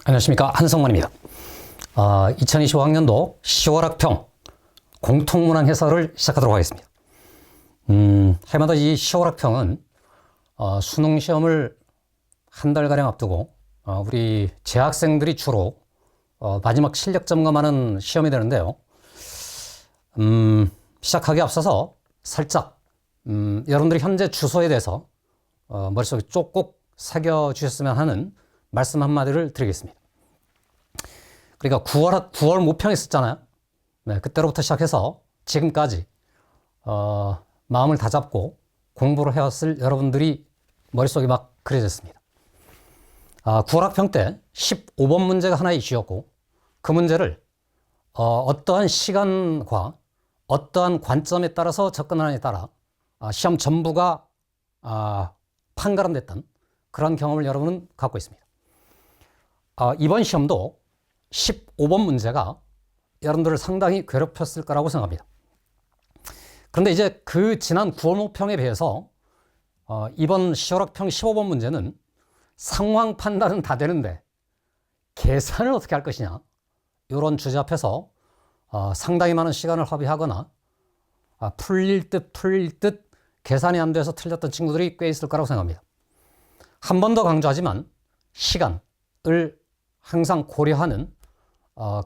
안녕하십니까, 한성만입니다. 2025학년도 10월 학평 공통문항 해설을 시작하도록 하겠습니다. 해마다 이 10월 학평은 수능 시험을 한 달가량 앞두고 우리 재학생들이 주로 마지막 실력 점검하는 시험이 되는데요. 시작하기 앞서서 살짝 여러분들이 현재 주소에 대해서 머릿속에 꼭 새겨주셨으면 하는 말씀 한마디를 드리겠습니다. 그러니까 9월 모평 했었잖아요. 네, 그때로부터 시작해서 지금까지 마음을 다잡고 공부를 해왔을 여러분들이 머릿속에 막 그려졌습니다. 9월 학평 때 15번 문제가 하나의 이슈였고, 그 문제를 어떠한 시간과 어떠한 관점에 따라서 접근하느냐에 따라 시험 전부가 판가름됐던 그런 경험을 여러분은 갖고 있습니다. 이번 시험도 15번 문제가 여러분들을 상당히 괴롭혔을 거라고 생각합니다. 그런데 이제 그 지난 9월 모평에 비해서 이번 10월 학평 15번 문제는 상황 판단은 다 되는데 계산을 어떻게 할 것이냐, 이런 주제 앞에서 상당히 많은 시간을 허비하거나 풀릴 듯 계산이 안 돼서 틀렸던 친구들이 꽤 있을 거라고 생각합니다. 한 번 더 강조하지만 시간을 항상 고려하는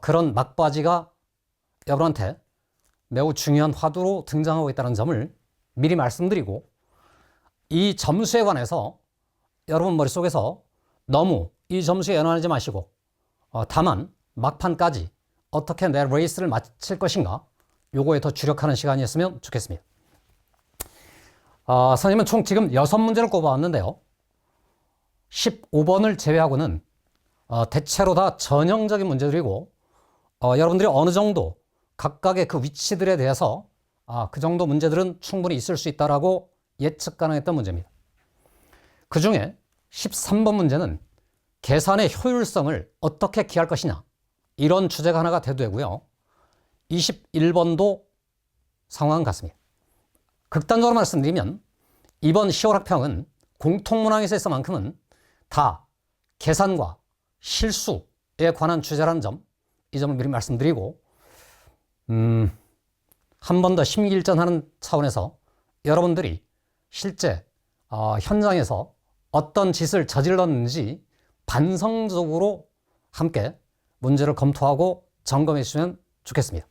그런 막바지가 여러분한테 매우 중요한 화두로 등장하고 있다는 점을 미리 말씀드리고, 이 점수에 관해서 여러분 머릿속에서 너무 이 점수에 연연하지 마시고 다만 막판까지 어떻게 내 레이스를 마칠 것인가, 요거에 더 주력하는 시간이었으면 좋겠습니다. 선생님은 총 지금 6문제를 꼽아왔는데요. 15번을 제외하고는 대체로 다 전형적인 문제들이고, 여러분들이 어느 정도 각각의 그 위치들에 대해서 그 정도 문제들은 충분히 있을 수 있다라고 예측 가능했던 문제입니다. 그 중에 13번 문제는 계산의 효율성을 어떻게 기할 것이냐, 이런 주제가 하나가 대두되고요. 21번도 상황은 같습니다. 극단적으로 말씀드리면 이번 10월 학평은 공통문항에 있어서만큼은 다 계산과 실수에 관한 주제라는 점, 이 점을 미리 말씀드리고, 한 번 더 심기일전하는 차원에서 여러분들이 실제 현장에서 어떤 짓을 저질렀는지 반성적으로 함께 문제를 검토하고 점검해 주시면 좋겠습니다.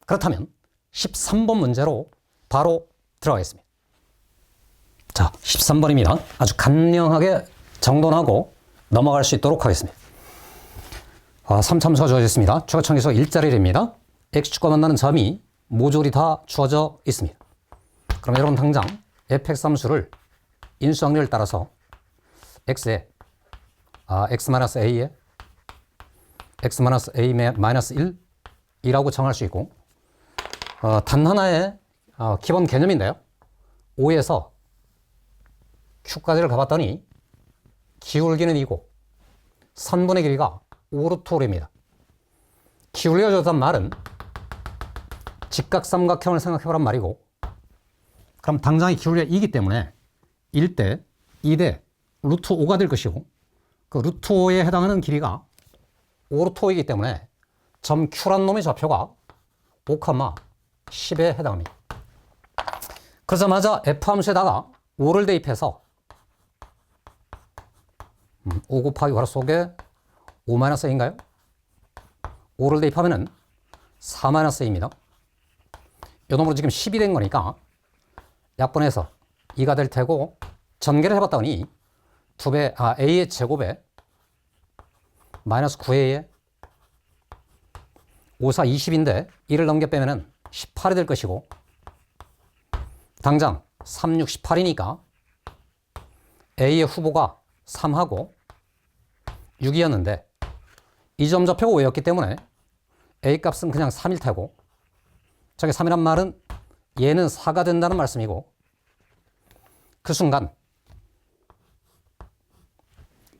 그렇다면 13번 문제로 바로 들어가겠습니다. 자, 13번입니다. 아주 간략하게 정돈하고 넘어갈 수 있도록 하겠습니다. 3참수가 주어져 있습니다. 추가청에서 일자리랍니다. x축과 만나는 점이 모조리 다 주어져 있습니다. 그럼 여러분 당장 fx함수를 인수항렬을 따라서 x에 x-a에 x-a-1이라고 정할 수 있고, 단 하나의 기본 개념인데요. 5에서 q까지를 가봤더니 기울기는 2고 선분의 길이가 5루트5랍니다. 기울기가 좋다는 말은 직각삼각형을 생각해보란 말이고, 그럼 당장의 기울기가 2이기 때문에 1대 2대 루트 5가 될 것이고, 그 루트 5에 해당하는 길이가 5루트 5이기 때문에 점 Q란 놈의 좌표가 5, 10에 해당합니다. 그러자마자 F함수에다가 5를 대입해서 5 곱하기 괄호 속에 5-a인가요? 5를 대입하면은 4-a입니다. 이 놈으로 지금 10이 된 거니까 약분해서 2가 될 테고, 전개를 해봤더니 a의 제곱에 마이너스 9a에 5, 4, 20인데 1을 넘겨 빼면은 18이 될 것이고, 당장 3, 6, 18이니까 a의 후보가 3하고 6이었는데 이 점 좌표가 5였기 때문에 a 값은 그냥 3일 테고, 저게 3이란 말은 얘는 4가 된다는 말씀이고, 그 순간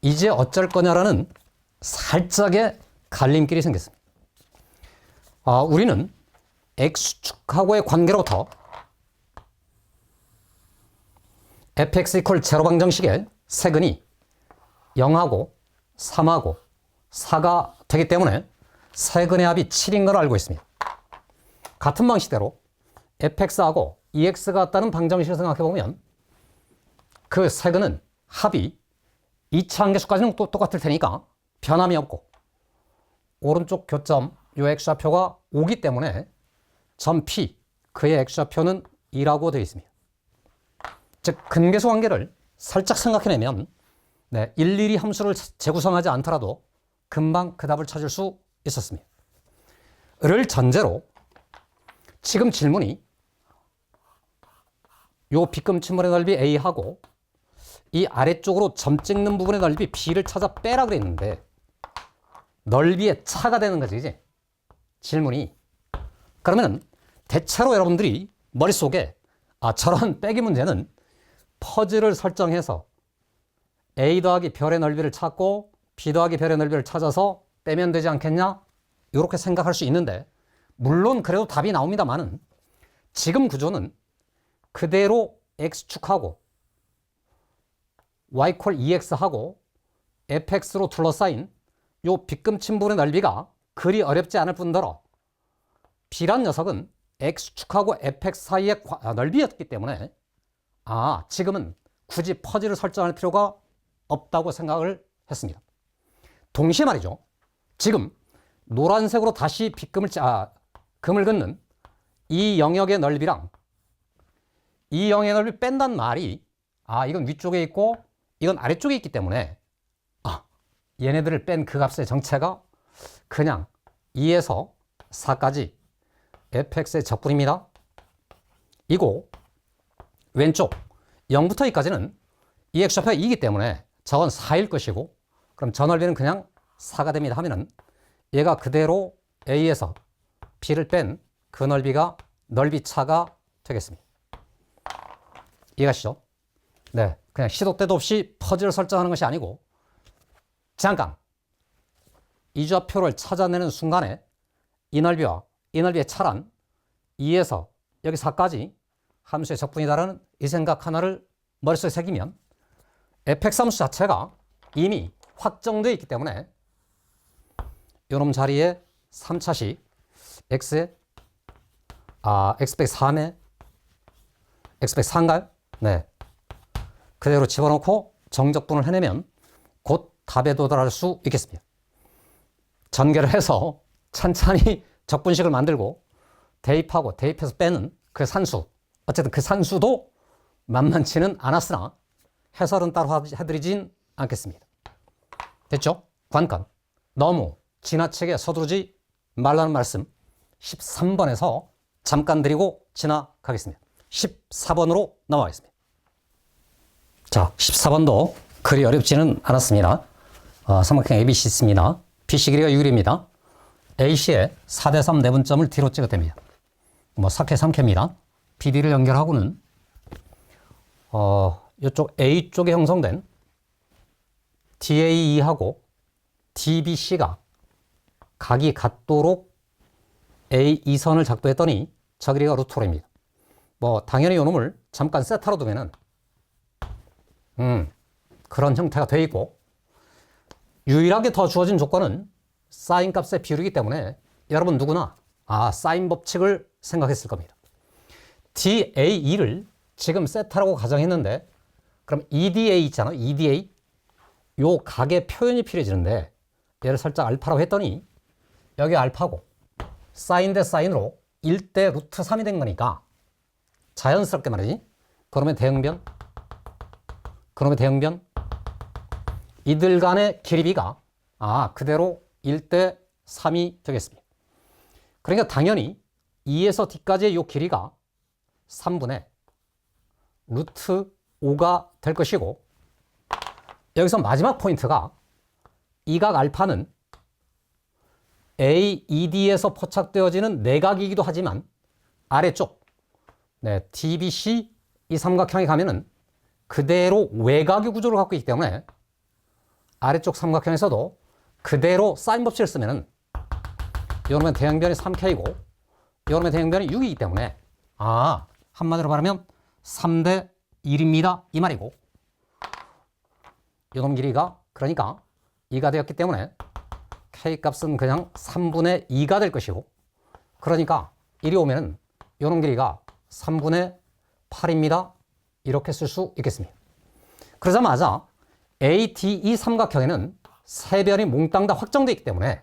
이제 어쩔 거냐라는 살짝의 갈림길이 생겼습니다. 우리는 x축하고의 관계로부터 fx = 제로 방정식의 세근이 0하고 3하고 4가 되기 때문에 세근의 합이 7인 걸 알고 있습니다. 같은 방식대로 fx하고 ex가 같다는 방정식을 생각해보면 그 세근은 합이 2차 함계수까지는 또 똑같을 테니까 변함이 없고 오른쪽 교점 요 x좌표가 5기 때문에 점 P 그의 x좌표는 2라고 되어 있습니다. 즉 근계수 관계를 살짝 생각해내면 일일이 함수를 재구성하지 않더라도 금방 그 답을 찾을 수 있었습니다. 를 전제로 지금 질문이 요 빗금침물의 넓이 A하고 이 아래쪽으로 점 찍는 부분의 넓이 B를 찾아 빼라 그랬는데 넓이의 차가 되는 거지, 그지? 질문이. 그러면 대체로 여러분들이 머릿속에 저런 빼기 문제는 퍼즐을 설정해서 A 더하기 별의 넓이를 찾고 B 더하기 별의 넓이를 찾아서 빼면 되지 않겠냐? 이렇게 생각할 수 있는데 물론 그래도 답이 나옵니다만은 지금 구조는 그대로 X축하고 Y 콜 2X하고 fx로 둘러싸인 요 빗금침분의 넓이가 그리 어렵지 않을 뿐더러 B란 녀석은 X축하고 fx 사이의 넓이였기 때문에 지금은 굳이 퍼즐을 설정할 필요가 없다고 생각을 했습니다. 동시에 말이죠. 지금 노란색으로 다시 금을 긋는 이 영역의 넓이랑 이 영역의 넓이 뺀단 말이 이건 위쪽에 있고 이건 아래쪽에 있기 때문에 얘네들을 뺀 그 값의 정체가 그냥 2에서 4까지 fx의 적분입니다. 이고 왼쪽 0부터 2까지는 이 x좌표가 2이기 때문에 저건 4일 것이고 그럼 저 넓이는 그냥 4가 됩니다 하면은 얘가 그대로 A에서 B를 뺀 그 넓이가 넓이 차가 되겠습니다. 이해가시죠? 네, 그냥 시도 때도 없이 퍼즐을 설정하는 것이 아니고 잠깐 이 좌표를 찾아내는 순간에 이 넓이와 이 넓이의 차란 2에서 여기 4까지 함수의 적분이다라는 이 생각 하나를 머릿속에 새기면 fx 함수 자체가 이미 확정되어 있기 때문에 요놈 자리에 3차식 x에 x-3에 x-4인가요? 네, 그대로 집어넣고 정적분을 해내면 곧 답에 도달할 수 있겠습니다. 전개를 해서 찬찬히 적분식을 만들고 대입하고 대입해서 빼는 그 산수, 어쨌든 그 산수도 만만치는 않았으나 해설은 따로 해드리진 않겠습니다. 됐죠? 관건 너무 지나치게 서두르지 말라는 말씀 13번에서 잠깐 드리고 지나가겠습니다. 14번으로 넘어가겠습니다. 자, 14번도 그리 어렵지는 않았습니다. 삼각형 ABC 있습니다. BC 길이가 6입니다. AC에 4대3 내분점을 D로 찍어댑니다. 4K, 3K입니다. BD를 연결하고는 이쪽 A 쪽에 형성된 DAE하고 DBC가 각이 같도록 A2선을 작도했더니 저 길이가 루트로입니다. 당연히 이 놈을 잠깐 세타로 두면은 그런 형태가 되어 있고 유일하게 더 주어진 조건은 사인 값의 비율이기 때문에 여러분 누구나 사인 법칙을 생각했을 겁니다. DAE를 지금 세타라고 가정했는데 그럼 EDA 있잖아. EDA 요 각의 표현이 필요해지는데 얘를 살짝 알파라고 했더니 여기 알파고 사인 대 사인으로 1대 루트 3이 된 거니까 자연스럽게 말이지. 그러면 대응변 이들 간의 길이비가 그대로 1대 3이 되겠습니다. 그러니까 당연히 2에서 D까지의 이 길이가 3분의 루트 5가 될 것이고 여기서 마지막 포인트가 이 각 알파는 AED에서 포착되어지는 내각이기도 하지만 아래쪽 DBC 이 삼각형에 가면은 그대로 외곽의 구조를 갖고 있기 때문에 아래쪽 삼각형에서도 그대로 사인 법칙을 쓰면은 요놈의 대응변이 3K고 요놈의 대응변이 6이기 때문에 한마디로 말하면 3대 1입니다 이 말이고 요놈 길이가 그러니까 2가 되었기 때문에 k 값은 그냥 3분의 2가 될 것이고, 그러니까 이리 오면은 요런 길이가 3분의 8입니다. 이렇게 쓸 수 있겠습니다. 그러자마자 ADE 삼각형에는 세 변이 몽땅 다 확정되어 있기 때문에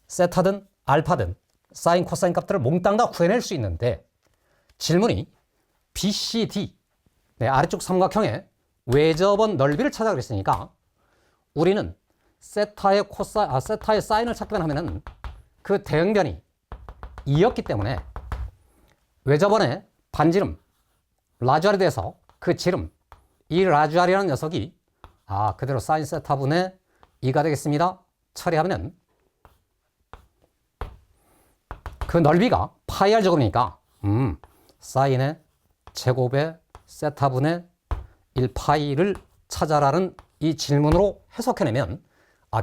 세타든 알파든 사인 코사인 값들을 몽땅 다 구해낼 수 있는데, 질문이 BCD 아래쪽 삼각형의 외접원 넓이를 찾아 그랬으니까 우리는 세타의 사인을 찾기만 하면은 그 대응변이 2였기 때문에 외접원의 반지름 라주알에 대해서 그 지름 이 라주알이라는 녀석이 그대로 사인 세타분의 2가 되겠습니다. 처리하면 그 넓이가 파이 r 제곱이니까 사인의 제곱의 세타분의 1파이를 찾아라는 이 질문으로 해석해내면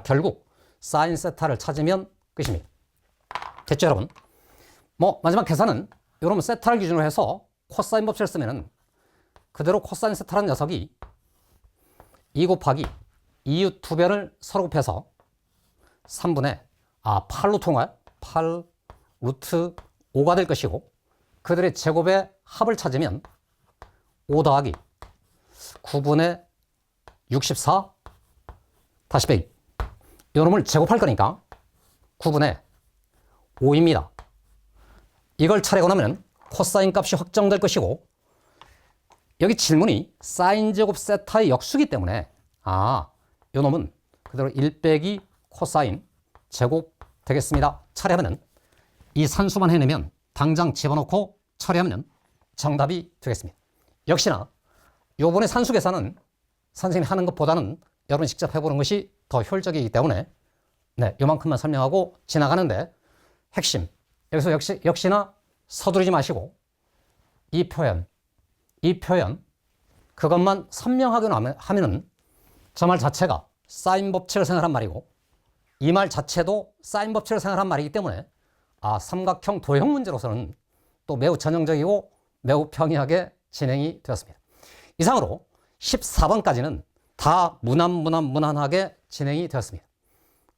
결국 사인 세타를 찾으면 끝입니다. 됐죠, 여러분? 마지막 계산은 여러분 세타를 기준으로 해서 코사인 법칙을 쓰면은 그대로 코사인 세타라는 녀석이 2 곱하기 2u 두 변을 서로 곱해서 3분의 8루트인가요? 8 루트 5가 될 것이고, 그들의 제곱의 합을 찾으면 5 더하기 9분의 64 다시 빼기 이놈을 제곱할 거니까 9분의 5입니다. 이걸 차례고 나면 코사인 값이 확정될 것이고, 여기 질문이 사인 제곱 세타의 역수기 때문에 이놈은 그대로 1 빼기 코사인 제곱 되겠습니다. 처리하면 이 산수만 해내면 당장 집어넣고 처리하면 정답이 되겠습니다. 역시나 요번에 산수 계산은 선생님이 하는 것보다는 여러분이 직접 해보는 것이 더 효율적이기 때문에 요만큼만 설명하고 지나가는데, 핵심 여기서 역시나 서두르지 마시고 이 표현 그것만 선명하게 하면은 저 말 자체가 사인 법칙을 생각한 말이고 이 말 자체도 사인 법칙을 생각한 말이기 때문에 삼각형 도형 문제로서는 또 매우 전형적이고 매우 평이하게 진행이 되었습니다. 이상으로 14번까지는 다 무난하게 진행이 되었습니다.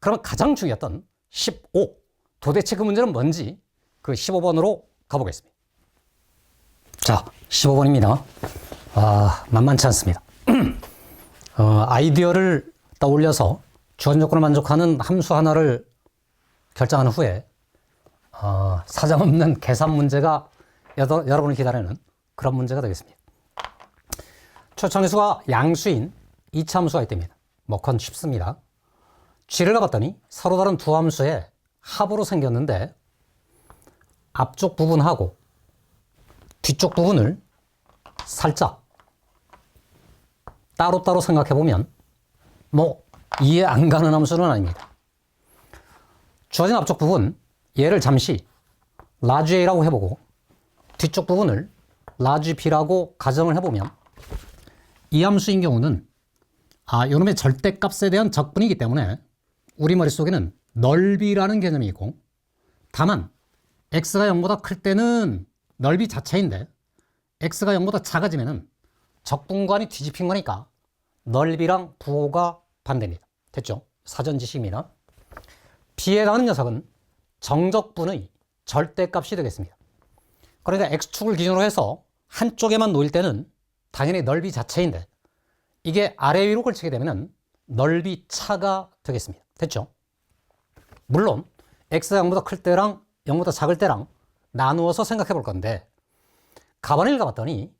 그러면 가장 중요했던 15, 도대체 그 문제는 뭔지 그 15번으로 가보겠습니다. 자, 15번입니다. 만만치 않습니다. 아이디어를 떠올려서 주어진 조건을 만족하는 함수 하나를 결정한 후에 사정없는 계산 문제가 여러분을 기다리는 그런 문제가 되겠습니다. 초청의수가 양수인 2차 함수가 있답니다. 그건 쉽습니다. g를 가봤더니 서로 다른 두 함수의 합으로 생겼는데 앞쪽 부분하고 뒤쪽 부분을 살짝 따로따로 생각해보면 이해 안 가는 함수는 아닙니다. 주어진 앞쪽 부분 얘를 잠시 라지 A라고 해보고 뒤쪽 부분을 라지 B라고 가정을 해보면 이 함수인 경우는 요놈의 절대값에 대한 적분이기 때문에 우리 머릿속에는 넓이라는 개념이 있고, 다만 x가 0보다 클 때는 넓이 자체인데 x가 0보다 작아지면은 적분관이 뒤집힌 거니까 넓이랑 부호가 반대입니다. 됐죠? 사전 지식입니다. B에 해당하는 녀석은 정적분의 절대값이 되겠습니다. 그러니까 x축을 기준으로 해서 한쪽에만 놓일 때는 당연히 넓이 자체인데 이게 아래 위로 걸치게 되면 넓이 차가 되겠습니다. 됐죠? 물론 x가 0보다 클 때랑 0보다 작을 때랑 나누어서 생각해 볼 건데, 가반을 가봤더니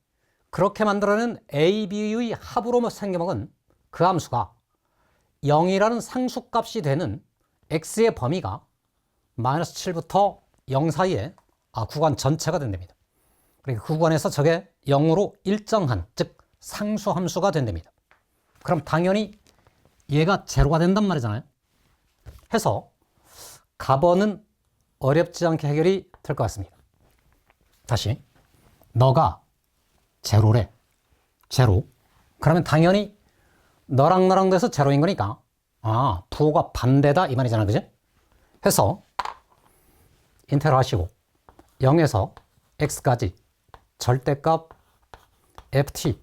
그렇게 만들어낸 a, b의 합으로 생겨먹은 그 함수가 0이라는 상수값이 되는 x의 범위가 마이너스 7부터 0 사이에 구간 전체가 된답니다. 그러니까 그 구간에서 저게 0으로 일정한, 즉 상수함수가 된답니다. 그럼 당연히 얘가 제로가 된단 말이잖아요. 해서 가번은 어렵지 않게 해결이 될 것 같습니다. 다시 너가 제로래. 제로. 그러면 당연히 너랑 나랑 돼서 제로인 거니까 부호가 반대다 이 말이잖아, 그지? 해서 인테그럴 하시고 0에서 x까지 절대값 ft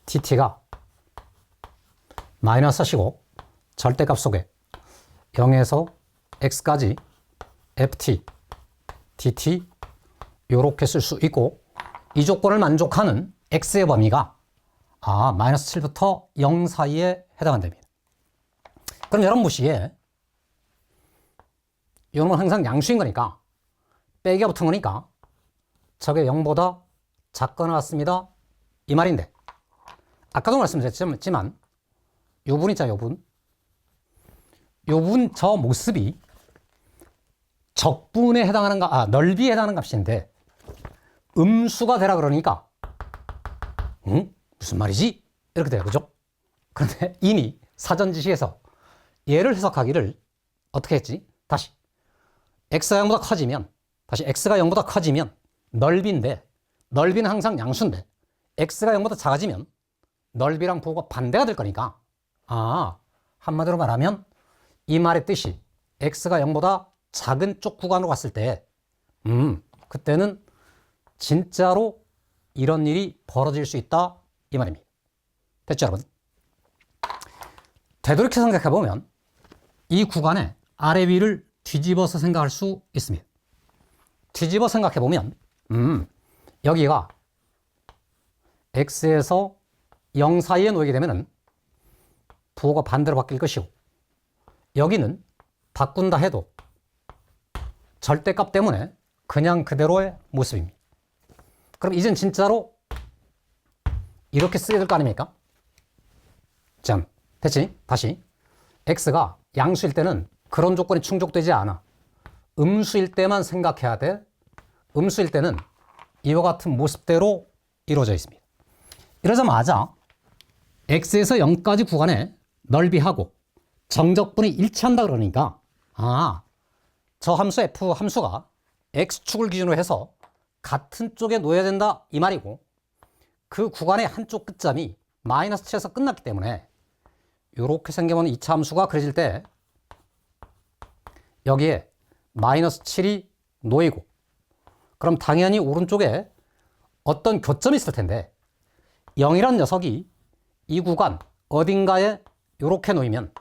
dt가 마이너스 하시고 절대값 속에 0에서 x까지 ft, dt 요렇게 쓸 수 있고, 이 조건을 만족하는 x의 범위가 마이너스 7부터 0 사이에 해당한답니다. 그럼 여러분 보시기에 이놈은 항상 양수인 거니까, 빼기가 붙은 거니까 저게 0보다 작거나 같습니다, 이 말인데, 아까도 말씀드렸지만 요 분 있잖아요, 요 분 저 모습이 적분에 해당하는 넓이에 해당하는 값인데 음수가 되라 그러니까 무슨 말이지? 이렇게 돼요, 그죠? 그런데 이미 사전 지식에서 얘를 해석하기를 어떻게 했지? 다시 x가 0보다 커지면, x가 0보다 커지면 넓이인데, 넓이는 항상 양수인데 x가 0보다 작아지면 넓이랑 부호가 반대가 될 거니까, 한마디로 말하면 이 말의 뜻이 x가 0보다 작은 쪽 구간으로 갔을 때 그때는 진짜로 이런 일이 벌어질 수 있다, 이 말입니다. 됐죠, 여러분? 되돌이켜 생각해보면 이 구간의 아래 위를 뒤집어서 생각할 수 있습니다. 뒤집어 생각해보면 여기가 x에서 0 사이에 놓이게 되면 부호가 반대로 바뀔 것이고, 여기는 바꾼다 해도 절대값 때문에 그냥 그대로의 모습입니다. 그럼 이젠 진짜로 이렇게 쓰게 될 거 아닙니까? 자, 됐지? 다시 x가 양수일 때는 그런 조건이 충족되지 않아. 음수일 때만 생각해야 돼. 음수일 때는 이와 같은 모습대로 이루어져 있습니다. 이러자마자 x에서 0까지 구간의 넓이하고 정적분이 일치한다 그러니까, 저 함수 f 함수가 x축을 기준으로 해서 같은 쪽에 놓여야 된다, 이 말이고, 그 구간의 한쪽 끝점이 마이너스 7에서 끝났기 때문에 이렇게 생겨보는 2차 함수가 그려질 때 여기에 마이너스 7이 놓이고, 그럼 당연히 오른쪽에 어떤 교점이 있을 텐데 0이란 녀석이 이 구간 어딘가에 이렇게 놓이면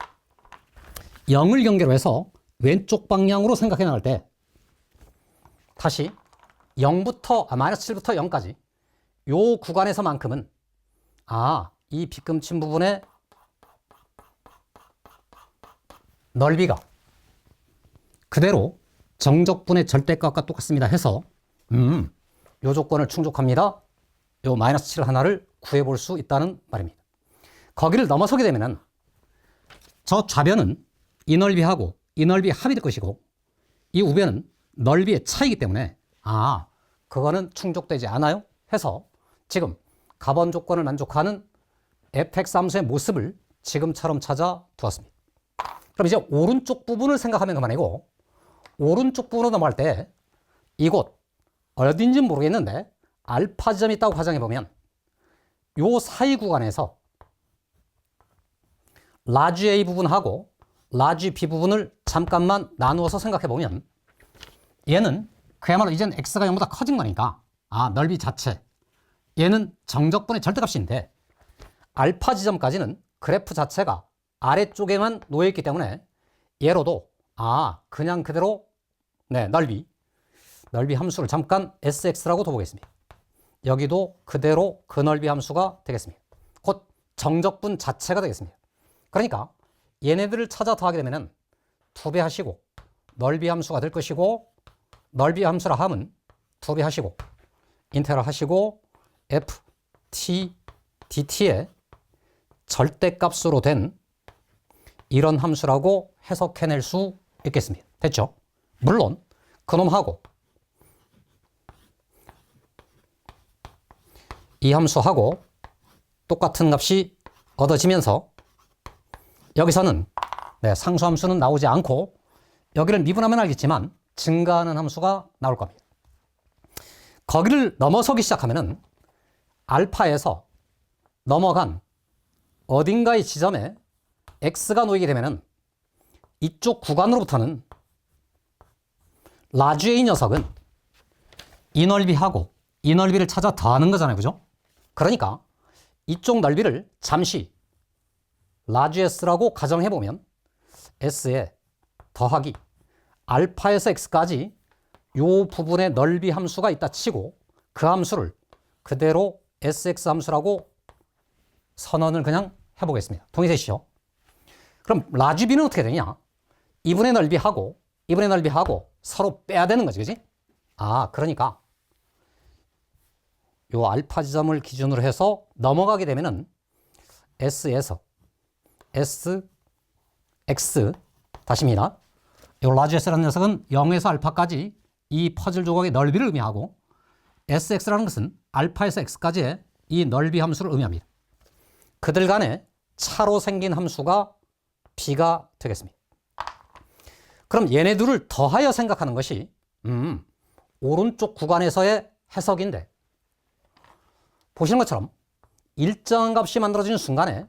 0을 경계로 해서 왼쪽 방향으로 생각해 나갈 때 다시 0부터 마이너스 7부터 0까지 요 구간에서만큼은 이 빗금친 부분의 넓이가 그대로 정적분의 절대값과 똑같습니다 해서 요 조건을 충족합니다. 요 마이너스 7 하나를 구해볼 수 있다는 말입니다. 거기를 넘어서게 되면은 저 좌변은 이 넓이하고 이 넓이 합이 될 것이고, 이 우변은 넓이의 차이기 때문에 그거는 충족되지 않아요 해서 지금 가번 조건을 만족하는 fx 함수의 모습을 지금처럼 찾아 두었습니다. 그럼 이제 오른쪽 부분을 생각하면 그만이고, 오른쪽 부분으로 넘어갈 때 이곳 어딘지는 모르겠는데 알파 지점이 있다고 가정해보면 요 사이 구간에서 라지 A 부분하고 라지 B 부분을 잠깐만 나누어서 생각해보면 얘는 그야말로 이젠 x가 0보다 커진 거니까 넓이 자체, 얘는 정적분의 절대값인데 알파 지점까지는 그래프 자체가 아래쪽에만 놓여있기 때문에 얘로도 그냥 그대로 넓이 함수를 잠깐 sx라고 둬보겠습니다. 여기도 그대로 그 넓이 함수가 되겠습니다. 곧 정적분 자체가 되겠습니다. 그러니까 얘네들을 찾아 더하게 되면 2배 하시고 넓이 함수가 될 것이고, 넓이 함수라 함은 2배 하시고 인테그랄 하시고 f, t, dt의 절대값으로 된 이런 함수라고 해석해낼 수 있겠습니다. 됐죠? 물론 그놈하고 이 함수하고 똑같은 값이 얻어지면서 여기서는 상수함수는 나오지 않고 여기를 미분하면 알겠지만 증가하는 함수가 나올 겁니다. 거기를 넘어서기 시작하면은 알파에서 넘어간 어딘가의 지점에 x가 놓이게 되면은 이쪽 구간으로부터는 라지 A 녀석은 이 넓이하고 이 넓이를 찾아 더하는 거잖아요, 그죠? 그러니까 이쪽 넓이를 잠시 라지 S라고 가정해보면 S에 더하기 알파에서 X까지 요 부분의 넓이 함수가 있다 치고 그 함수를 그대로 SX 함수라고 선언을 그냥 해보겠습니다. 동의되시죠? 그럼 라지 B는 어떻게 되냐? 2분의 넓이하고 2분의 넓이하고 서로 빼야 되는 거지, 그지? 그러니까 요 알파 지점을 기준으로 해서 넘어가게 되면은 S에서 S, X, 다시입니다. 요 라지 S라는 녀석은 0에서 알파까지 이 퍼즐 조각의 넓이를 의미하고 SX라는 것은 알파에서 X까지의 이 넓이 함수를 의미합니다. 그들 간에 차로 생긴 함수가 B가 되겠습니다. 그럼 얘네 둘을 더하여 생각하는 것이 오른쪽 구간에서의 해석인데 보시는 것처럼 일정한 값이 만들어지는 순간에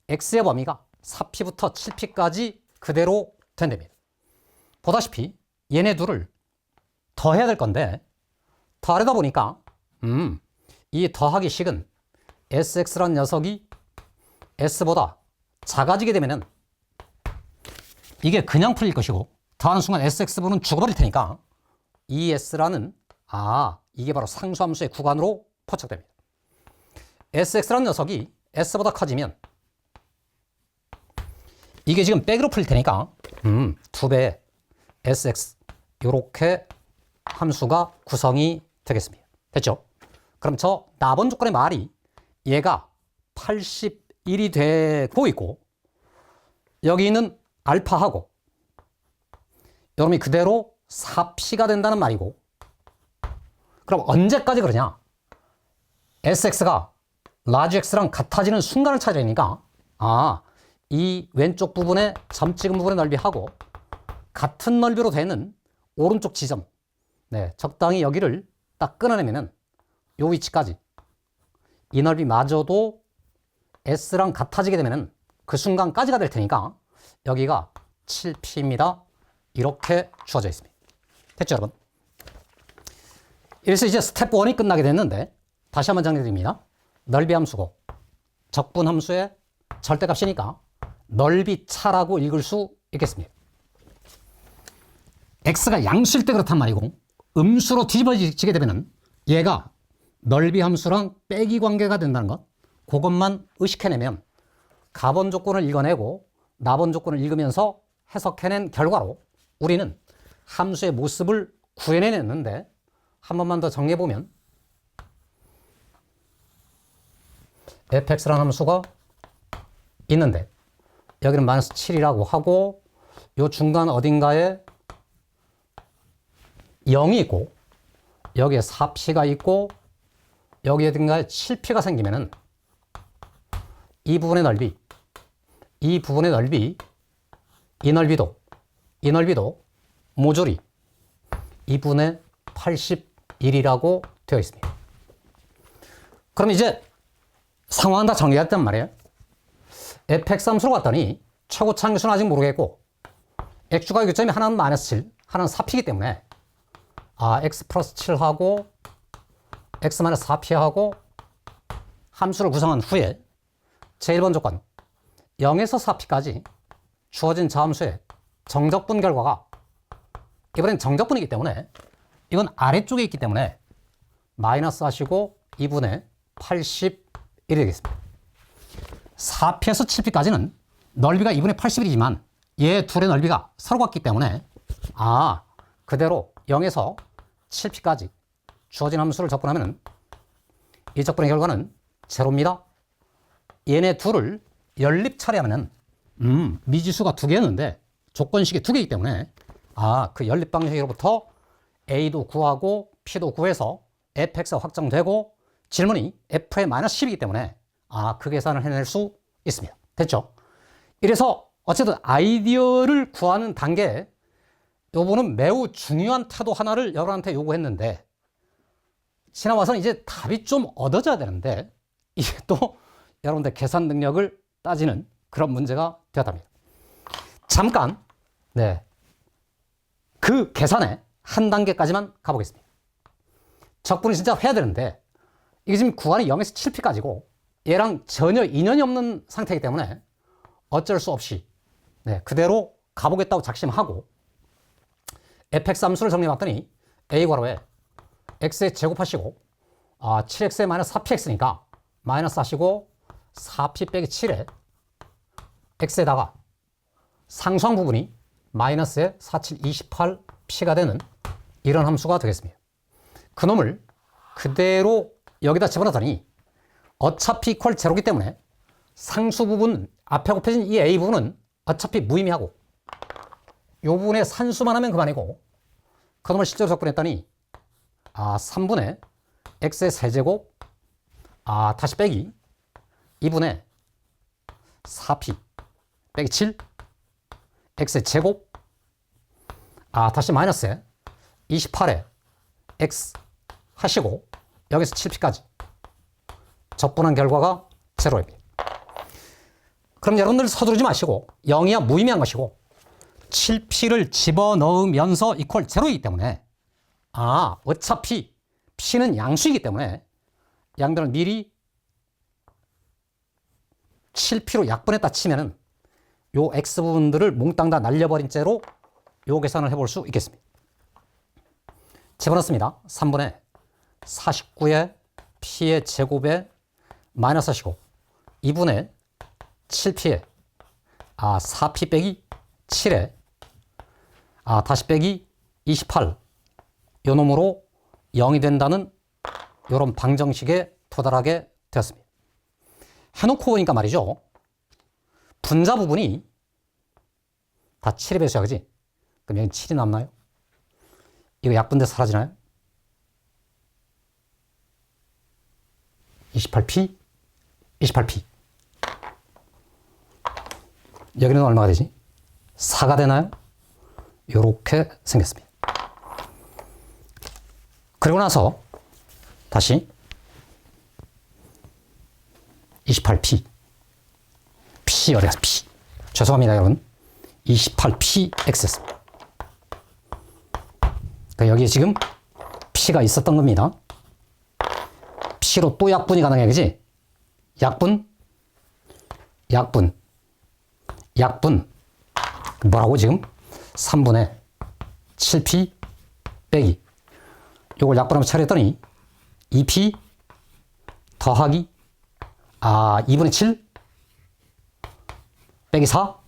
X의 범위가 4P부터 7P까지 그대로 된답니다. 보다시피 얘네 둘을 더해야 될 건데 더하려다 보니까 이 더하기 식은 SX라는 녀석이 S보다 작아지게 되면은 이게 그냥 풀릴 것이고 더하는 순간 SX분은 죽어버릴 테니까 이 S라는 이게 바로 상수함수의 구간으로 포착됩니다. SX라는 녀석이 S보다 커지면 이게 지금 백으로 풀릴 테니까 2배의 SX 이렇게 함수가 구성이 되겠습니다. 됐죠? 그럼 저 나번 조건의 말이 얘가 81이 되고 있고 여기 있는 알파하고 여러분이 그대로 4P가 된다는 말이고 그럼 언제까지 그러냐? SX가 라지 X랑 같아지는 순간을 찾아내니까 이 왼쪽 부분에 점 찍은 부분의 넓이하고 같은 넓이로 되는 오른쪽 지점 적당히 여기를 딱 끊어내면은 요 위치까지 이 넓이마저도 S랑 같아지게 되면은 그 순간까지가 될 테니까 여기가 7P입니다. 이렇게 주어져 있습니다. 됐죠, 여러분? 이래서 이제 스텝 1이 끝나게 됐는데 다시 한번 정리드립니다. 넓이 함수고 적분 함수의 절대값이니까 넓이 차라고 읽을 수 있겠습니다. X가 양수일 때 그렇단 말이고 음수로 뒤집어지게 되면은 얘가 넓이 함수랑 빼기 관계가 된다는 것 그것만 의식해내면 가번 조건을 읽어내고 나번 조건을 읽으면서 해석해낸 결과로 우리는 함수의 모습을 구해내냈는데 한 번만 더 정리해보면 fx라는 함수가 있는데 여기는 마이너스 7이라고 하고 요 중간 어딘가에 0이 있고 여기에 4P가 있고 여기 어딘가에 7P가 생기면은 이 부분의 넓이 이 넓이도 모조리 2분의 81이라고 되어 있습니다. 그럼 이제 상황은 다 정리했단 말이에요. fx 함수로 갔더니 최고치 함수는 아직 모르겠고 x축과 교점이 하나는 마이너스 7, 하나는 4p이기 때문에 x 플러스 7하고 x 마이너스 4p하고 함수를 구성한 후에 제1번 조건 0에서 4p까지 주어진 자함수의 정적분 결과가 이번엔 정적분이기 때문에 이건 아래쪽에 있기 때문에 마이너스 하시고 2분의 81이 되겠습니다. 4p에서 7p까지는 넓이가 2분의 81이지만 얘 둘의 넓이가 서로 같기 때문에 그대로 0에서 7p까지 주어진 함수를 적분하면 이 적분의 결과는 제로입니다. 얘네 둘을 연립 처리하면 미지수가 2개였는데 조건식이 2개이기 때문에 그 연립 방식으로부터 A도 구하고 P도 구해서 fx가 확정되고 질문이 f의 마이너스 10이기 때문에 그 계산을 해낼 수 있습니다. 됐죠? 이래서 어쨌든 아이디어를 구하는 단계에 요거는 매우 중요한 태도 하나를 여러분한테 요구했는데 지나와서는 이제 답이 좀 얻어져야 되는데 이게 또 여러분들 계산 능력을 따지는 그런 문제가 되었답니다. 잠깐 그 계산에 한 단계까지만 가보겠습니다. 적분을 진짜 해야 되는데 이게 지금 구간이 0에서 7p까지고 얘랑 전혀 인연이 없는 상태이기 때문에 어쩔 수 없이 그대로 가보겠다고 작심하고 fx 함수를 정리해봤더니 a 괄호에 x에 제곱하시고 7x에 마이너스 4px니까 마이너스 하시고 4p 빼기 7에 x에다가 상수항 부분이 마이너스에 4728p가 되는 이런 함수가 되겠습니다. 그놈을 그대로 여기다 집어넣더니 어차피 이퀄 제로기 때문에 상수 부분 앞에 곱해진 이 a 부분은 어차피 무의미하고 이 부분에 산수만 하면 그만이고 그놈을 실제로 접근했더니 3분의 x의 세제곱 다시 빼기 2분의 4p 빼기 7 x의 제곱 다시 마이너스에 28에 x 하시고 여기서 7p까지 적분한 결과가 제로입니다. 그럼 여러분들 서두르지 마시고 0이야 무의미한 것이고 7p를 집어넣으면서 이퀄 제로이기 때문에 어차피 p는 양수이기 때문에 양변을 미리 7p로 약분했다 치면은 요 x 부분들을 몽땅 다 날려버린 채로 요 계산을 해볼 수 있겠습니다. 집어넣습니다. 3분의 49의 p의 제곱에 마이너스 하시고 2분의 7p에 4p 빼기 7에 다시 빼기 28 요 놈으로 0이 된다는 요런 방정식에 도달하게 되었습니다. 해놓고 보니까 말이죠. 분자 부분이 다 7의 배수야, 그지? 그럼 여기 7이 남나요? 이거 약분돼 사라지나요? 28p, 28p. 여기는 얼마가 되지? 4가 되나요? 요렇게 생겼습니다. 그리고 나서 다시 28p. p 어디 갔어? p. 죄송합니다, 여러분. 28px였습니다. 그러니까 여기에 지금 p가 있었던 겁니다. p로 또 약분이 가능해, 그지? 약분. 뭐라고 지금? 3분의 7p 빼기. 요걸 약분하면 처리했더니 2p 더하기 2분의 7 빼기 4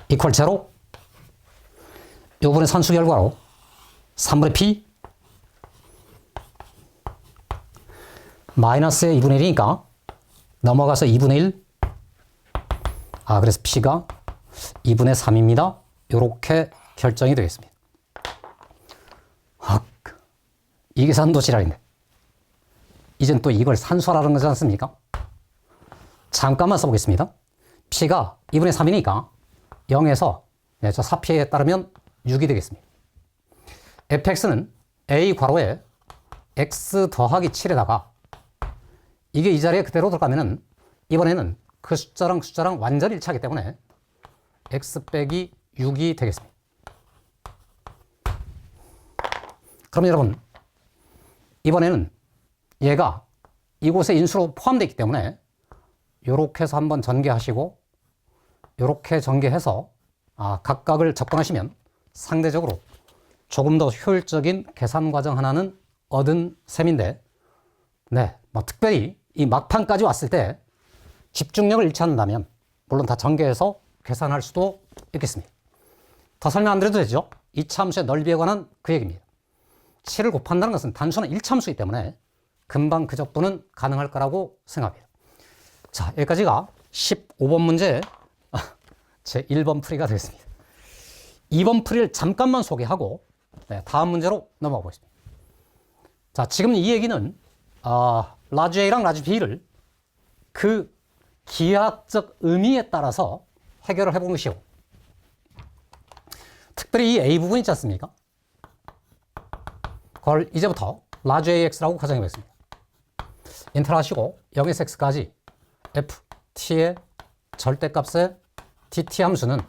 이퀄 제로. 요번에 산수 결과로 3분의 p 마이너스의 2분의 1이니까 넘어가서 2분의 1 그래서 p가 2분의 3입니다. 요렇게 결정이 되겠습니다. 이 계산도 지랄이네. 이젠 또 이걸 산수하라는 거지 않습니까? 잠깐만 써보겠습니다. p가 2분의 3이니까 0에서 저 4p에 따르면 6이 되겠습니다. fx는 a 괄호에 x 더하기 7에다가 이게 이 자리에 그대로 들어가면은 이번에는 그 숫자랑 완전히 일치하기 때문에 x 빼기 6이 되겠습니다. 그럼 여러분 이번에는 얘가 이곳에 인수로 포함되어 있기 때문에 요렇게 해서 한번 전개하시고 요렇게 전개해서 각각을 접근하시면 상대적으로 조금 더 효율적인 계산 과정 하나는 얻은 셈인데 특별히 이 막판까지 왔을 때 집중력을 잃지 않는다면 물론 다 전개해서 계산할 수도 있겠습니다. 더 설명 안 드려도 되죠? 이차 함수의 넓이에 관한 그 얘기입니다. 7을 곱한다는 것은 단순한 1차 함수이기 때문에 금방 그 적분은 가능할 거라고 생각합니다. 자, 여기까지가 15번 문제 제 1번 풀이가 되겠습니다. 2번 풀이를 잠깐만 소개하고 다음 문제로 넘어가 보겠습니다. 자, 지금 이 얘기는 라지 A랑 라지 B를 그 기하학적 의미에 따라서 해결을 해본 것이고, 특별히 이 A 부분 있지 않습니까? 그걸 이제부터 라지 AX라고 가정해 보겠습니다. 인터하시고 0에서 x까지 ft의 절대값의 dt 함수는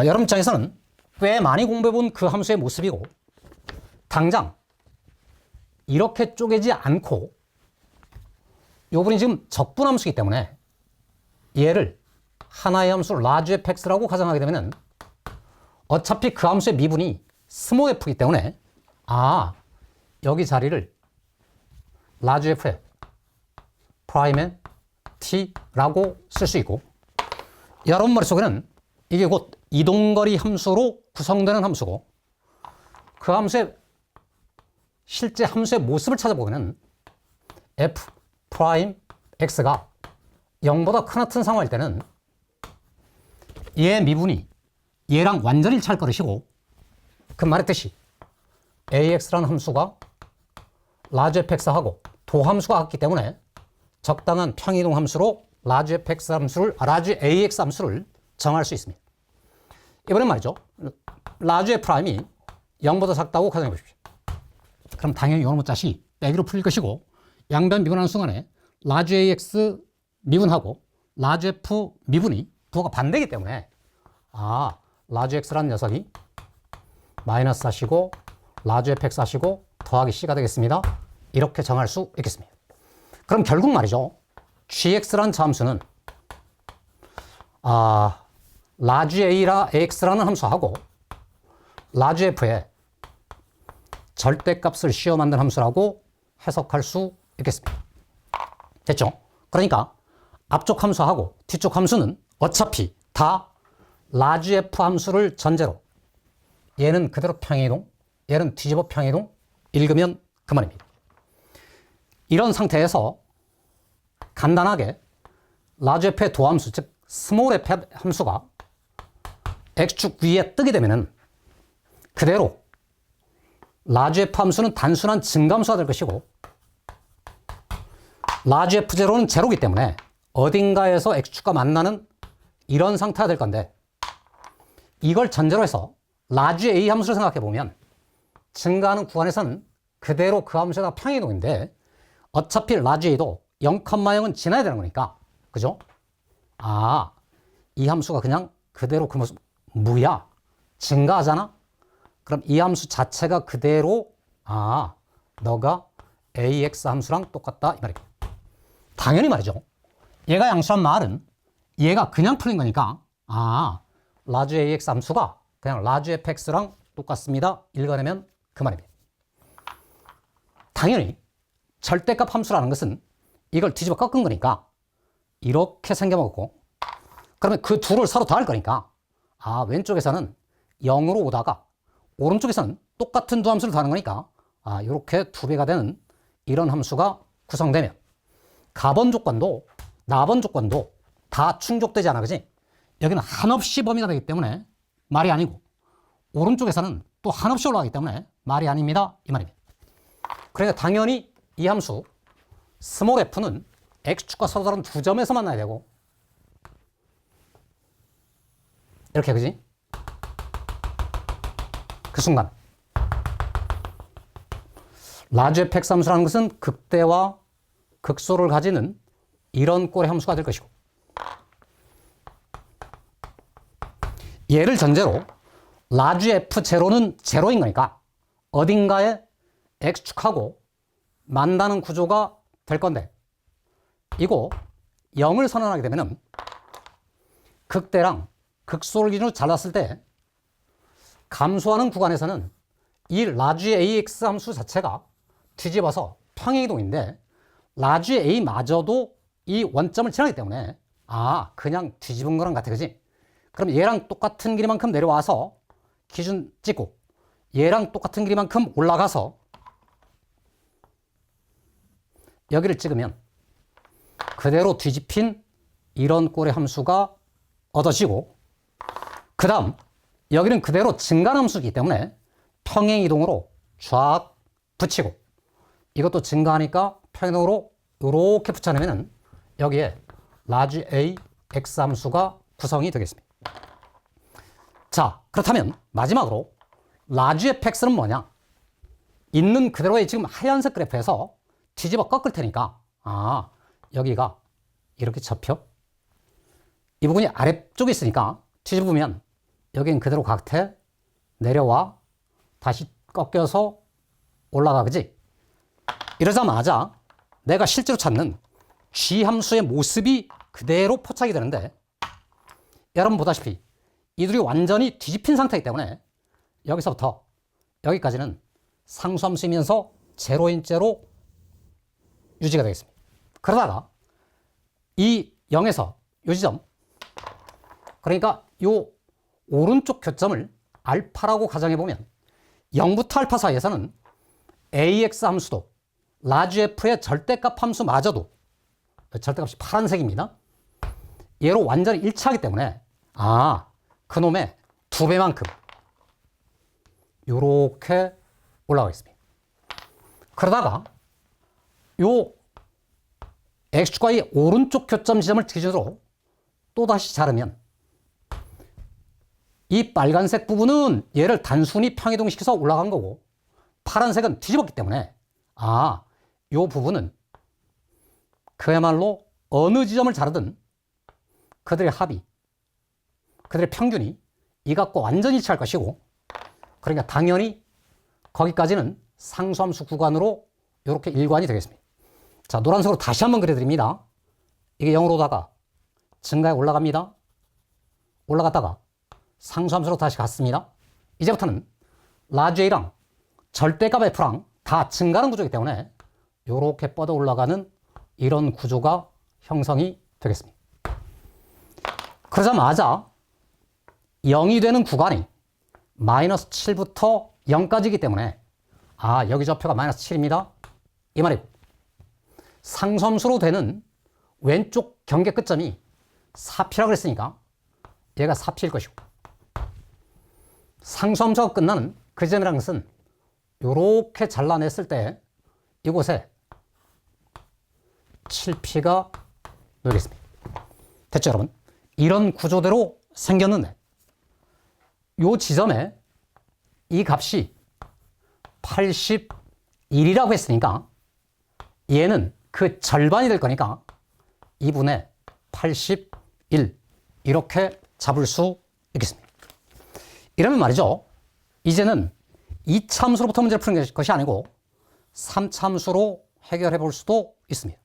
여러분 입장에서는 꽤 많이 공부해본 그 함수의 모습이고, 당장 이렇게 쪼개지 않고 요 분이 지금 적분 함수이기 때문에 얘를 하나의 함수 large fx라고 가정하게 되면은 어차피 그 함수의 미분이 small f이기 때문에 여기 자리를 large f의 프라임의 t라고 쓸 수 있고, 여러분 머릿속에는 이게 곧 이동거리 함수로 구성되는 함수고, 그 함수의 실제 함수의 모습을 찾아보면 f 프라임 x가 0보다 큰 같은 상황일 때는 얘의 미분이 얘랑 완전히 일치할 것이고, 그 말했듯이 ax라는 함수가 large fx하고 도함수가 같기 때문에 적당한 평이동 함수로 large fx 함수를, large ax 함수를 정할 수 있습니다. 이번엔 말이죠. large f'이 0보다 작다고 가정해 보십시오. 그럼 당연히 요놈의 짝이 빼기로 풀릴 것이고, 양변 미분하는 순간에 large ax 미분하고 large f 미분이 부호가 반대이기 때문에 large x라는 녀석이 마이너스 하시고 large fx 하시고 더하기 c가 되겠습니다. 이렇게 정할 수 있겠습니다. 그럼 결국 말이죠. gx라는 함수는 large ax라는 함수하고 large f의 절대값을 씌워 만든 함수라고 해석할 수 있겠습니다. 됐죠? 그러니까 앞쪽 함수하고 뒤쪽 함수는 어차피 다 large f 함수를 전제로 얘는 그대로 평행이동, 얘는 뒤집어 평행이동 읽으면 그만입니다. 이런 상태에서 간단하게 large f의 도함수, 즉 small f 함수가 x축 위에 뜨게 되면은 그대로 large f 함수는 단순한 증가함수가 될 것이고, large f0는 제로이기 때문에 어딘가에서 x축과 만나는 이런 상태가 될 건데, 이걸 전제로 해서 large a 함수를 생각해 보면 증가하는 구간에서는 그대로 그 함수에다 평행이동인데 어차피 large a도 0,0은 지나야 되는 거니까, 그죠? 이 함수가 그냥 그대로 그 모습 무야, 증가하잖아? 그럼 이 함수 자체가 그대로 너가 ax 함수랑 똑같다 이 말입니다. 당연히 말이죠. 얘가 양수란 말은 얘가 그냥 풀린 거니까 large ax 함수가 그냥 large fx랑 똑같습니다. 읽어내면 그 말입니다. 당연히 절대값 함수라는 것은 이걸 뒤집어 꺾은 거니까 이렇게 생겨먹고, 그러면 그 둘을 서로 더할 거니까 왼쪽에서는 0으로 오다가 오른쪽에서는 똑같은 두 함수를 더하는 거니까 이렇게 두 배가 되는 이런 함수가 구성되면 가번 조건도 나번 조건도 다 충족되지 않아, 그지? 여기는 한없이 범위가 되기 때문에 말이 아니고, 오른쪽에서는 또 한없이 올라가기 때문에 말이 아닙니다 이 말입니다. 그러니까 당연히 이 함수 small f는 x축과 서로 다른 두 점에서 만나야 되고, 이렇게, 그지? 그 순간 large fx 함수라는 것은 극대와 극소를 가지는 이런 꼴의 함수가 될 것이고, 얘를 전제로 large f0는 제로인 거니까 어딘가에 x축하고 만나는 구조가 될 건데, 이거 0을 선언하게 되면은 극대랑 극소를 기준으로 잘랐을 때 감소하는 구간에서는 이 large ax 함수 자체가 뒤집어서 평행이동인데 large a마저도 이 원점을 지나기 때문에 그냥 뒤집은 거랑 같아, 그지? 그럼 얘랑 똑같은 길이만큼 내려와서 기준 찍고 얘랑 똑같은 길이만큼 올라가서 여기를 찍으면 그대로 뒤집힌 이런 꼴의 함수가 얻어지고, 그 다음 여기는 그대로 증가함수이기 때문에 평행이동으로 쫙 붙이고, 이것도 증가하니까 평행이동으로 이렇게 붙여내면 여기에 large a x 함수가 구성이 되겠습니다. 자, 그렇다면 마지막으로 large fx는 뭐냐? 있는 그대로의 지금 하얀색 그래프에서 뒤집어 꺾을 테니까 여기가 이렇게 접혀, 이 부분이 아래쪽에 있으니까 뒤집으면 여기는 그대로 같아, 내려와, 다시 꺾여서 올라가, 그지? 이러자마자 내가 실제로 찾는 g 함수의 모습이 그대로 포착이 되는데, 여러분 보다시피 이들이 완전히 뒤집힌 상태이기 때문에 여기서부터 여기까지는 상수함수이면서 제로인째로 유지가 되겠습니다. 그러다가 이 0에서 이 지점, 그러니까 이 오른쪽 교점을 알파라고 가정해보면 0부터 알파 사이에서는 ax 함수도 라지 f의 절대값 함수마저도, 절대값이 파란색입니다. 얘로 완전히 일치하기 때문에 그놈의 2배만큼 요렇게 올라가겠습니다. 그러다가 요 x축과의 오른쪽 교점 지점을 기준으로 또다시 자르면 이 빨간색 부분은 얘를 단순히 평이동시켜서 올라간 거고 파란색은 뒤집었기 때문에 요 부분은 그야말로 어느 지점을 자르든 그들의 합이, 그들의 평균이 이 값과 완전히 일치할 것이고, 그러니까 당연히 거기까지는 상수함수 구간으로 이렇게 일관이 되겠습니다. 자, 노란색으로 다시 한번 그려드립니다. 이게 0으로다가 증가해 올라갑니다. 올라갔다가 상수함수로 다시 갔습니다. 이제부터는 라지 A랑 절대값 F랑 다 증가하는 구조이기 때문에 이렇게 뻗어 올라가는 이런 구조가 형성이 되겠습니다. 그러자마자 0이 되는 구간이 마이너스 7부터 0까지이기 때문에 여기 좌표가 마이너스 7입니다. 이 말이고, 상수함수로 되는 왼쪽 경계 끝점이 4P라고 했으니까 얘가 4P일 것이고, 상수함수가 끝나는 그 지점이라는 것은 이렇게 잘라냈을 때 이곳에 7P가 놓이겠습니다. 됐죠, 여러분? 이런 구조대로 생겼는데 이 지점에 이 값이 81이라고 했으니까 얘는 그 절반이 될 거니까 2분의 81 이렇게 잡을 수 있겠습니다. 이러면 말이죠, 이제는 2차 함수로부터 문제를 푸는 것이 아니고 3차 함수로 해결해 볼 수도 있습니다.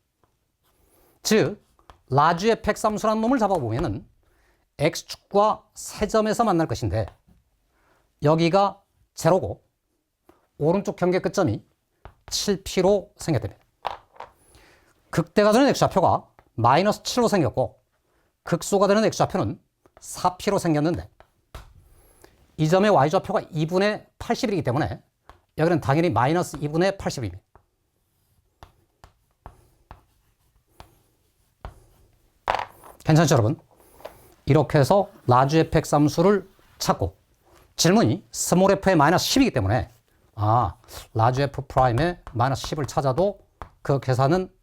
즉 라지 fx 함수라는 놈을 잡아보면은 x축과 세점에서 만날 것인데 여기가 제로고 오른쪽 경계 끝점이 7p로 생겼답니다. 극대가 되는 x좌표가 마이너스 7로 생겼고 극소가 되는 x좌표는 4p로 생겼는데 이 점의 y좌표가 2분의 80이기 때문에 여기는 당연히 마이너스 2분의 80입니다. 괜찮죠, 여러분? 이렇게 해서 라지 fx 함수를 찾고 질문이 스몰 f의 마이너스 10이기 때문에 라지 f 프라임의 마이너스 10을 찾아도 그 계산은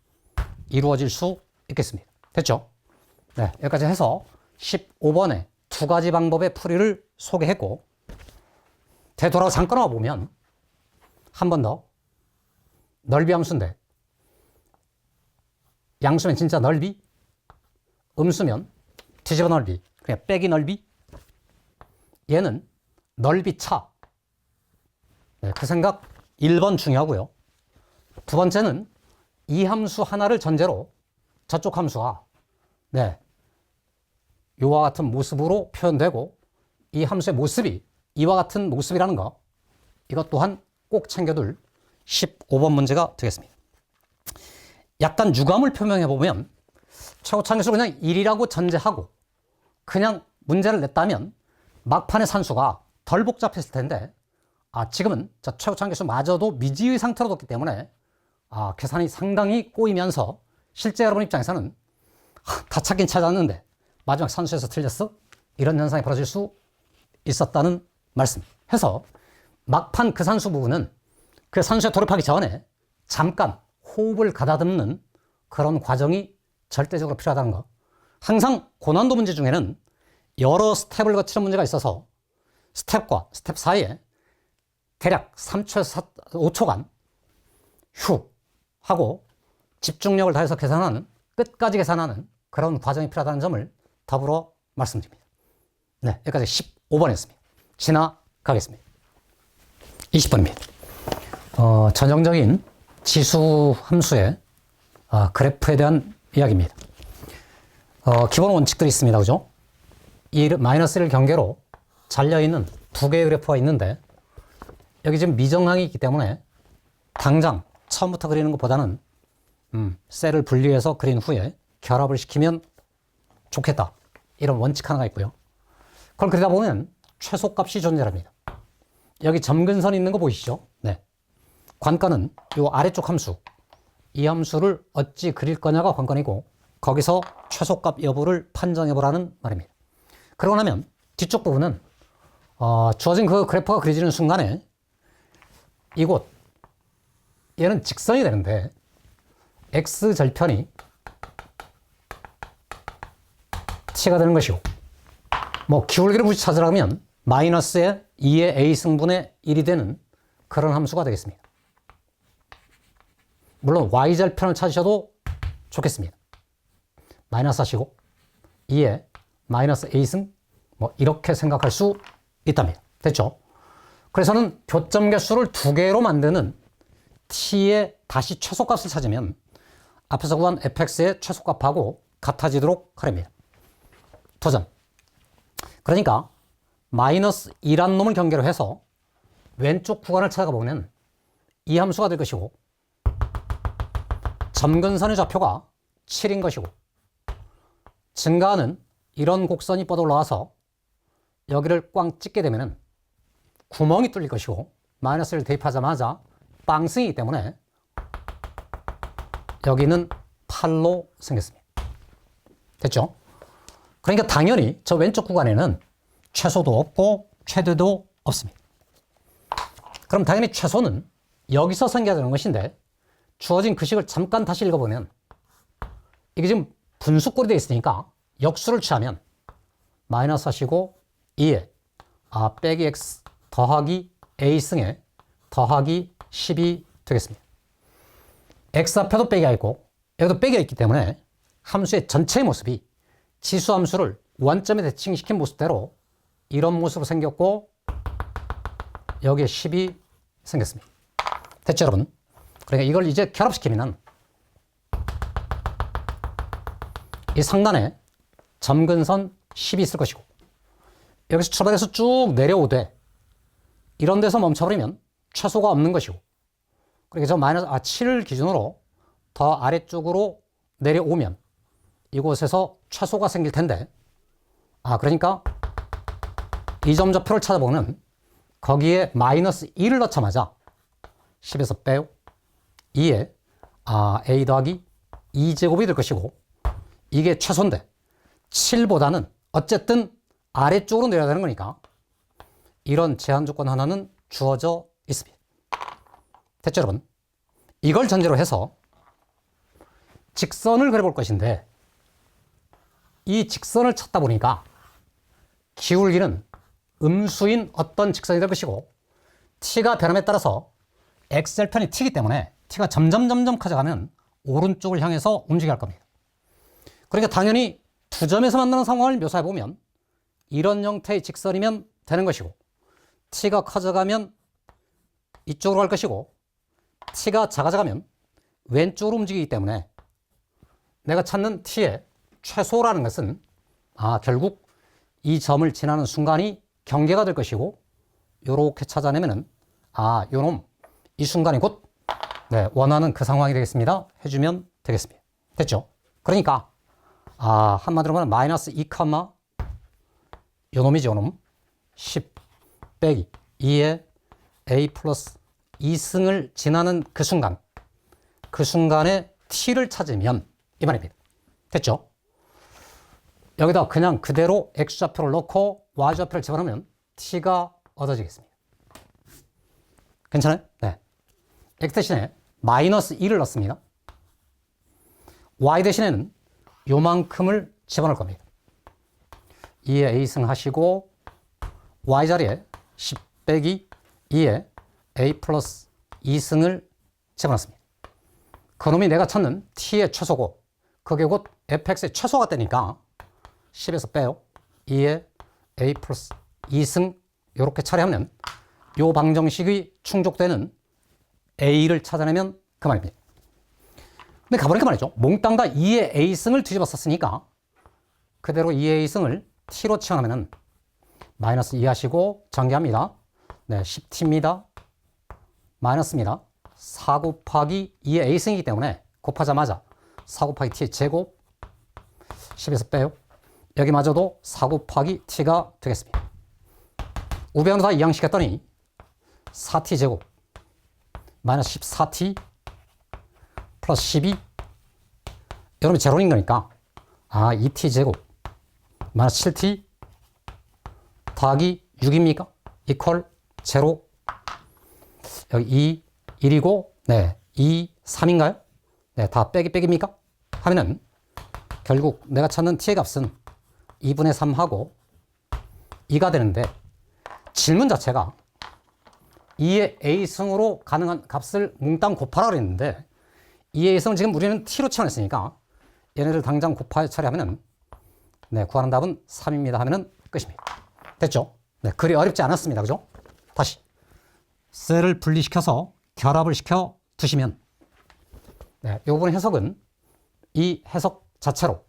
이루어질 수 있겠습니다. 됐죠? 네, 여기까지 해서 15번의 두 가지 방법의 풀이를 소개했고, 되돌아서 잠깐 와보면 한 번 더 넓이 함수인데 양수면 진짜 넓이, 음수면 뒤집어 넓이, 그냥 빼기 넓이, 얘는 넓이 차. 네, 그 생각 1번 중요하고요. 두 번째는 이 함수 하나를 전제로 저쪽 함수가 이와 같은 모습으로 표현되고 이 함수의 모습이 이와 같은 모습이라는 거, 이것 또한 꼭 챙겨둘 15번 문제가 되겠습니다. 약간 유감을 표명해 보면 최고차항수를 그냥 1이라고 전제하고 그냥 문제를 냈다면 막판의 산수가 덜 복잡했을 텐데 지금은 저 최고차항수마저도 미지의 상태로 뒀기 때문에 계산이 상당히 꼬이면서 실제 여러분 입장에서는 다 찾긴 찾았는데 마지막 산수에서 틀렸어? 이런 현상이 벌어질 수 있었다는 말씀 해서 막판 그 산수 부분은 그 산수에 돌입하기 전에 잠깐 호흡을 가다듬는 그런 과정이 절대적으로 필요하다는 거. 항상 고난도 문제 중에는 여러 스텝을 거치는 문제가 있어서 스텝과 스텝 사이에 대략 3초에서 5초간 휴 하고 집중력을 다해서 계산하는, 끝까지 계산하는 그런 과정이 필요하다는 점을 더불어 말씀드립니다. 네, 여기까지 15번이었습니다. 지나가겠습니다. 20번입니다. 전형적인 지수 함수의 그래프에 대한 이야기입니다. 기본 원칙들이 있습니다. 그죠? 이 마이너스 1 경계로 잘려있는 두 개의 그래프가 있는데 여기 지금 미정항이 있기 때문에 당장 처음부터 그리는 것보다는 셀을 분리해서 그린 후에 결합을 시키면 좋겠다. 이런 원칙 하나가 있고요. 그걸 그리다 보면 최소값이 존재합니다. 여기 점근선이 있는 거 보이시죠? 네. 관건은 이 아래쪽 함수, 이 함수를 어찌 그릴 거냐가 관건이고 거기서 최소값 여부를 판정해 보라는 말입니다. 그러고 나면 뒤쪽 부분은 주어진 그 그래프가 그려지는 순간에 이곳 얘는 직선이 되는데 x절편이 t가 되는 것이고 뭐 기울기를 굳이 찾으라면 마이너스의 2의 a승분의 1이 되는 그런 함수가 되겠습니다. 물론 y절편을 찾으셔도 좋겠습니다. 마이너스 하시고 2의 마이너스 a승 뭐 이렇게 생각할 수 있답니다. 됐죠? 그래서는 교점 개수를 두 개로 만드는 t의 다시 최소값을 찾으면 앞에서 구한 fx의 최소값하고 같아지도록 하랍니다. 도전. 그러니까 마이너스 2란 놈을 경계로 해서 왼쪽 구간을 찾아가 보면 이 함수가 될 것이고 점근선의 좌표가 7인 것이고 증가하는 이런 곡선이 뻗어 올라와서 여기를 꽝 찍게 되면 구멍이 뚫릴 것이고 마이너스를 대입하자마자 빵승이기 때문에 여기는 8로 생겼습니다. 됐죠? 그러니까 당연히 저 왼쪽 구간에는 최소도 없고 최대도 없습니다. 그럼 당연히 최소는 여기서 생겨야 되는 것인데 주어진 글식을 잠깐 다시 읽어보면 이게 지금 분수꼴이 되어 있으니까 역수를 취하면 마이너스 하시고 2에 빼기 x 더하기 a승에 더하기 10이 되겠습니다. x 앞에도 빼기가 있고 여기도 빼기가 있기 때문에 함수의 전체의 모습이 지수함수를 원점에 대칭시킨 모습대로 이런 모습으로 생겼고 여기에 10이 생겼습니다. 됐죠 여러분? 그러니까 이걸 이제 결합시키면 이 상단에 점근선 10이 있을 것이고 여기서 출발해서 쭉 내려오되 이런 데서 멈춰버리면 최소가 없는 것이고 그러니까 저 마이너스 7을 기준으로 더 아래쪽으로 내려오면 이곳에서 최소가 생길 텐데 그러니까 이 점 좌표를 찾아보면 거기에 마이너스 2를 넣자마자 10에서 빼요 2에 a 더하기 2제곱이 될 것이고 이게 최소인데 7보다는 어쨌든 아래쪽으로 내려야 되는 거니까 이런 제한 조건 하나는 주어져 있습니다. 됐죠 여러분? 이걸 전제로 해서 직선을 그려볼 것인데 이 직선을 찾다 보니까 기울기는 음수인 어떤 직선이 될 것이고 t가 변함에 따라서 x절편이 t이기 때문에 t가 점점 커져가면 오른쪽을 향해서 움직여야 할 겁니다. 그러니까 당연히 두 점에서 만나는 상황을 묘사해보면 이런 형태의 직선이면 되는 것이고 t가 커져가면 이쪽으로 갈 것이고 t가 작아져가면 왼쪽으로 움직이기 때문에 내가 찾는 t의 최소라는 것은 결국 이 점을 지나는 순간이 경계가 될 것이고 요렇게 찾아내면은 요놈 이 순간이 곧 원하는 그 상황이 되겠습니다. 해주면 되겠습니다. 됐죠? 그러니까 한마디로 말하면 마이너스 2, 요놈이죠 요놈 10 빼기 2의 a 플러스 2승을 지나는 그 순간에 t를 찾으면 이 말입니다. 됐죠? 여기다 그냥 그대로 x좌표를 넣고 y좌표를 집어넣으면 t가 얻어지겠습니다. 괜찮아요? 네. x 대신에 마이너스 2를 넣습니다. y 대신에는 요만큼을 집어넣을 겁니다. 2의 a승 하시고 y 자리에 10 빼기 2의 a 플러스 2승을 집어넣습니다. 그놈이 내가 찾는 t의 최소고 그게 곧 fx의 최소가 되니까 10에서 빼요. 2의 a 플러스 2승 이렇게 처리하면 요 방정식이 충족되는 a를 찾아내면 그 말입니다. 근데 가보니까 말이죠. 몽땅 다 2의 a승을 뒤집어 썼으니까 그대로 2의 a승을 t로 치환하면은 마이너스 2 하시고 전개합니다. 네, 10t입니다. 마이너스입니다. 4 곱하기 2의 a승이기 때문에 곱하자마자 4 곱하기 t의 제곱 10에서 빼요. 여기마저도 4 곱하기 t가 되겠습니다. 우변으로 다 이항시켰더니 4t 제곱 마이너스 14t 플러스 12 여러분 제로인 거니까 2t 제곱 마이너스 7t 더하기 6입니까? 이퀄 제로 여기 2, 1이고 네, 2, 3인가요? 네, 다 빼기입니까? 하면은 결국 내가 찾는 t의 값은 2분의 3하고 2가 되는데 질문 자체가 2의 a승으로 가능한 값을 몽땅 곱하라 그랬는데 2의 a승은 지금 우리는 t로 치환했으니까 얘네를 당장 곱하여 처리하면은 네, 구하는 답은 3입니다 하면은 끝입니다. 됐죠? 네, 그리 어렵지 않았습니다. 그죠? 다시 셀을 분리시켜서 결합을 시켜 두시면 네, 이 부분 해석은 이 해석 자체로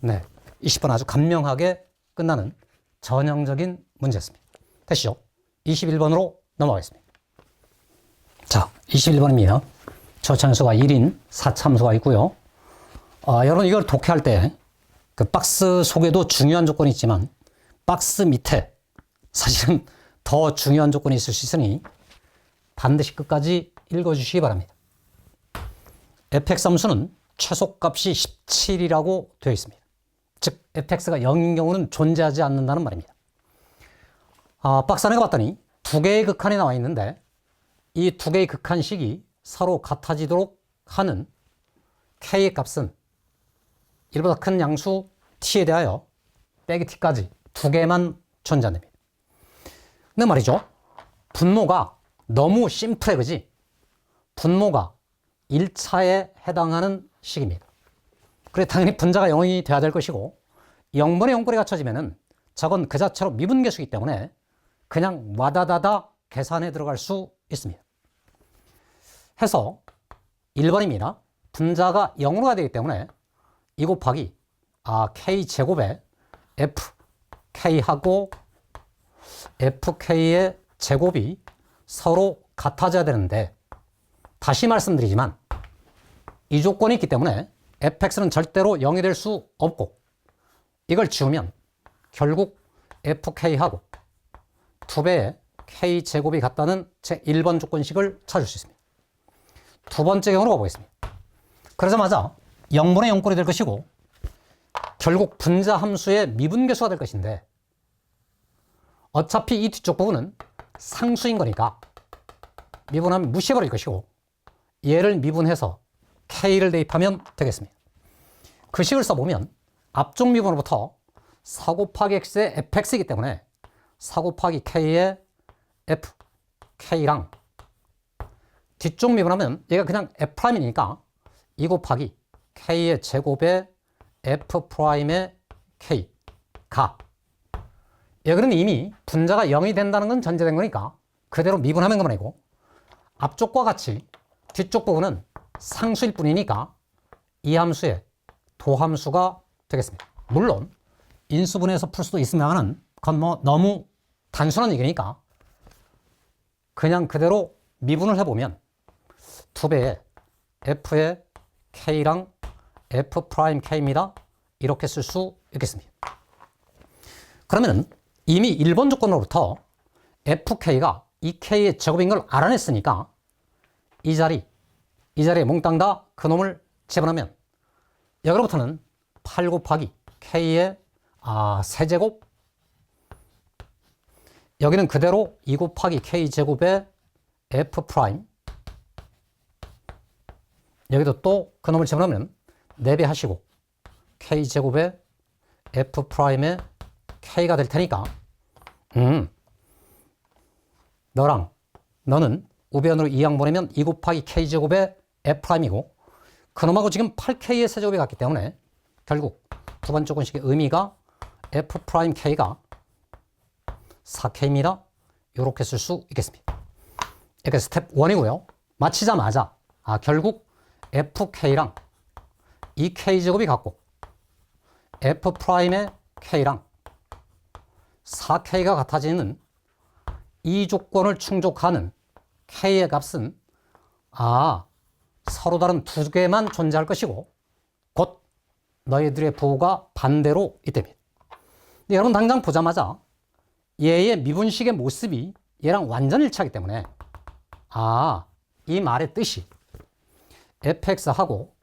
네, 20번 아주 간명하게 끝나는 전형적인 문제였습니다. 됐죠? 21번으로 넘어가겠습니다. 자, 21번입니다. 저차함수가 1인 4차함수가 있고요. 여러분 이걸 독해할 때 그 박스 속에도 중요한 조건이 있지만 박스 밑에 사실은 더 중요한 조건이 있을 수 있으니 반드시 끝까지 읽어주시기 바랍니다. fx 함수는 최소값이 17이라고 되어 있습니다. 즉 fx가 0인 경우는 존재하지 않는다는 말입니다. 박스 안에 봤더니 두 개의 극한이 나와 있는데 이 두 개의 극한식이 서로 같아지도록 하는 k의 값은 1보다 큰 양수 t에 대하여 빼기 t까지 두 개만 존재합니다. 근데 말이죠. 분모가 너무 심플해, 그지? 분모가 1차에 해당하는 식입니다. 그래 당연히 분자가 0이 돼야 될 것이고 0분의 0꼴이 갖춰지면은 저건 그 자체로 미분계수이기 때문에 그냥 와다다다 계산에 들어갈 수 있습니다. 해서 1번입니다. 분자가 0으로 가야 되기 때문에 2 곱하기 k제곱에 fk하고 fk의 제곱이 서로 같아져야 되는데 다시 말씀드리지만 이 조건이 있기 때문에 fx는 절대로 0이 될 수 없고 이걸 지우면 결국 fk하고 2배의 k제곱이 같다는 제 1번 조건식을 찾을 수 있습니다. 두 번째 경우로 가보겠습니다. 그러자마자 0분의 0꼴이 될 것이고 결국 분자 함수의 미분계수가 될 것인데 어차피 이 뒤쪽 부분은 상수인 거니까 미분하면 무시해버릴 것이고 얘를 미분해서 k를 대입하면 되겠습니다. 그 식을 써보면 앞쪽 미분으로부터 4 곱하기 x의 fx이기 때문에 4 곱하기 k의 fk랑 뒤쪽 미분하면 얘가 그냥 f'이니까 2 곱하기 k의 제곱에 f'의 k가 여기는 이미 분자가 0이 된다는 건 전제된 거니까 그대로 미분하는 것만 아니고 앞쪽과 같이 뒤쪽 부분은 상수일 뿐이니까 이 함수의 도함수가 되겠습니다. 물론 인수분해해서 풀 수도 있으면은 그건 뭐 너무 단순한 얘기니까 그냥 그대로 미분을 해보면 2배의 f의 k랑 f'k입니다. 이렇게 쓸 수 있겠습니다. 그러면 이미 1번 조건으로부터 fk가 2k의 제곱인 걸 알아냈으니까 이 자리에 몽땅 다 그놈을 집어넣으면 여기로부터는 8 곱하기 k의 세제곱 여기는 그대로 2 곱하기 k제곱의 f' 여기도 또 그놈을 집어넣으면 4배 하시고 k제곱의 f'의 k가 될 테니까 너는 우변으로 2항 보내면 2 곱하기 k제곱의 f'이고 그놈하고 지금 8k의 세제곱이 같기 때문에 결국 두 번째 조건식의 의미가 f'k가 4k입니다. 이렇게 쓸 수 있겠습니다. 이렇게 스텝 1이고요. 마치자마자 결국 fk랑 2k제곱이 같고 f'의 k랑 4K가 같아지는 이 조건을 충족하는 K의 값은 서로 다른 두 개만 존재할 것이고 곧 너희들의 부호가 반대로 이때입니다. 근데 여러분 당장 보자마자 얘의 미분식의 모습이 얘랑 완전 일치하기 때문에 이 말의 뜻이 fx하고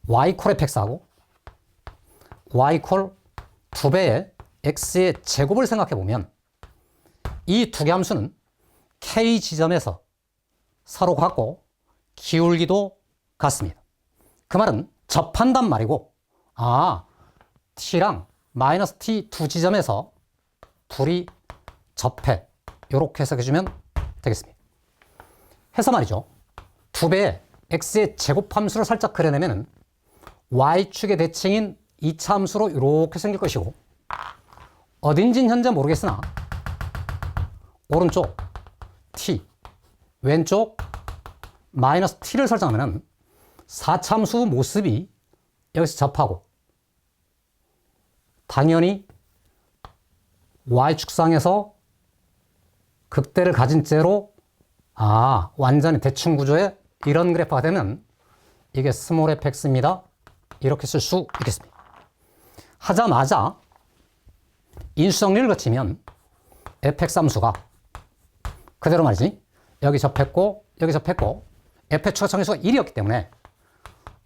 y 콜 fx하고 y 콜 2배의 x의 제곱을 생각해 보면 이 두 개 함수는 k 지점에서 서로 같고 기울기도 같습니다. 그 말은 접한단 말이고 t랑 마이너스 t 두 지점에서 둘이 접해 이렇게 해석해 주면 되겠습니다. 해서 말이죠. 2배의 x의 제곱함수를 살짝 그려내면 y축의 대칭인 2차 함수로 이렇게 생길 것이고 어딘진 현재 모르겠으나 오른쪽 t, 왼쪽 마이너스 t를 설정하면 4차 함수 모습이 여기서 접하고 당연히 y축상에서 극대를 가진 채로 완전히 대칭 구조의 이런 그래프가 되면 이게 스몰 fx입니다. 이렇게 쓸 수 있겠습니다. 하자마자 인수정리를 거치면 fx 함수가 그대로 말이지 여기 접했고 여기 접했고 f의 추가 정의수가 1이었기 때문에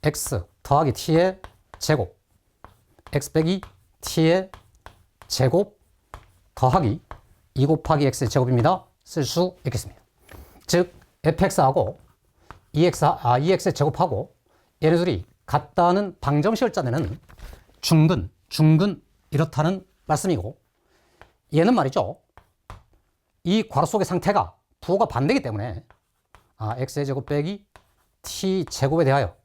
x 더하기 t의 제곱 x 빼기 t의 제곱 더하기 2 곱하기 x의 제곱입니다. 쓸 수 있겠습니다. 즉 fx하고 2x의 제곱하고 얘네들이 같다는 방정식을 짜내는 중근 이렇다는 말씀이고 얘는 말이죠. 이 괄호 속의 상태가 부호가 반대이기 때문에 x의 제곱 빼기 t 제곱에 대하여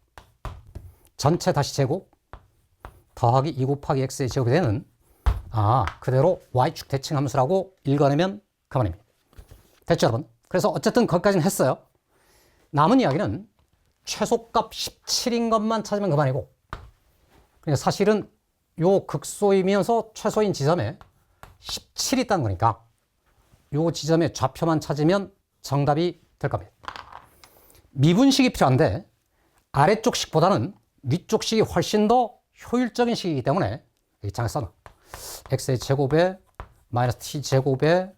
전체 다시 제곱 더하기 2 곱하기 x의 제곱이 되는 그대로 y축 대칭 함수라고 읽어내면 그만입니다. 됐죠 여러분? 그래서 어쨌든 거기까지는 했어요. 남은 이야기는 최소값 17인 것만 찾으면 그만이고 그러니까 사실은 요 극소이면서 최소인 지점에 17이 있다는 거니까 요 지점의 좌표만 찾으면 정답이 될 겁니다. 미분식이 필요한데 아래쪽 식보다는 위쪽 식이 훨씬 더 효율적인 식이기 때문에 이 장에 써놔. x의 제곱에 마이너스 t 제곱에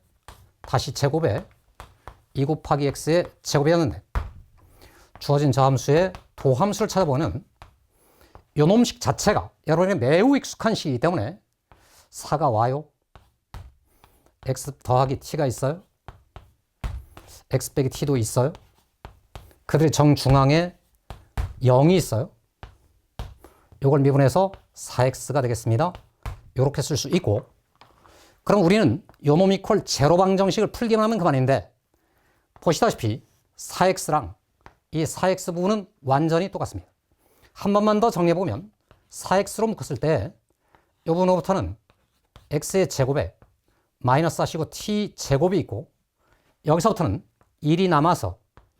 다시 제곱에 2 곱하기 x의 제곱이었는데 주어진 저 함수의 도함수를 찾아보는 요 놈식 자체가 여러분에게 매우 익숙한 식이기 때문에 4가 와요. x 더하기 t가 있어요. x 빼기 t도 있어요. 그들의 정중앙에 0이 있어요. 요걸 미분해서 4x가 되겠습니다. 이렇게 쓸 수 있고 그럼 우리는 요 놈 이퀄 제로 방정식을 풀기만 하면 그만인데 보시다시피 4x랑 이 4x 부분은 완전히 똑같습니다. 한 번만 더 정리해보면 4x로 묶었을 때 이 부분부터는 x의 제곱에 마이너스 하시고 t 제곱이 있고 여기서부터는 1이 남아서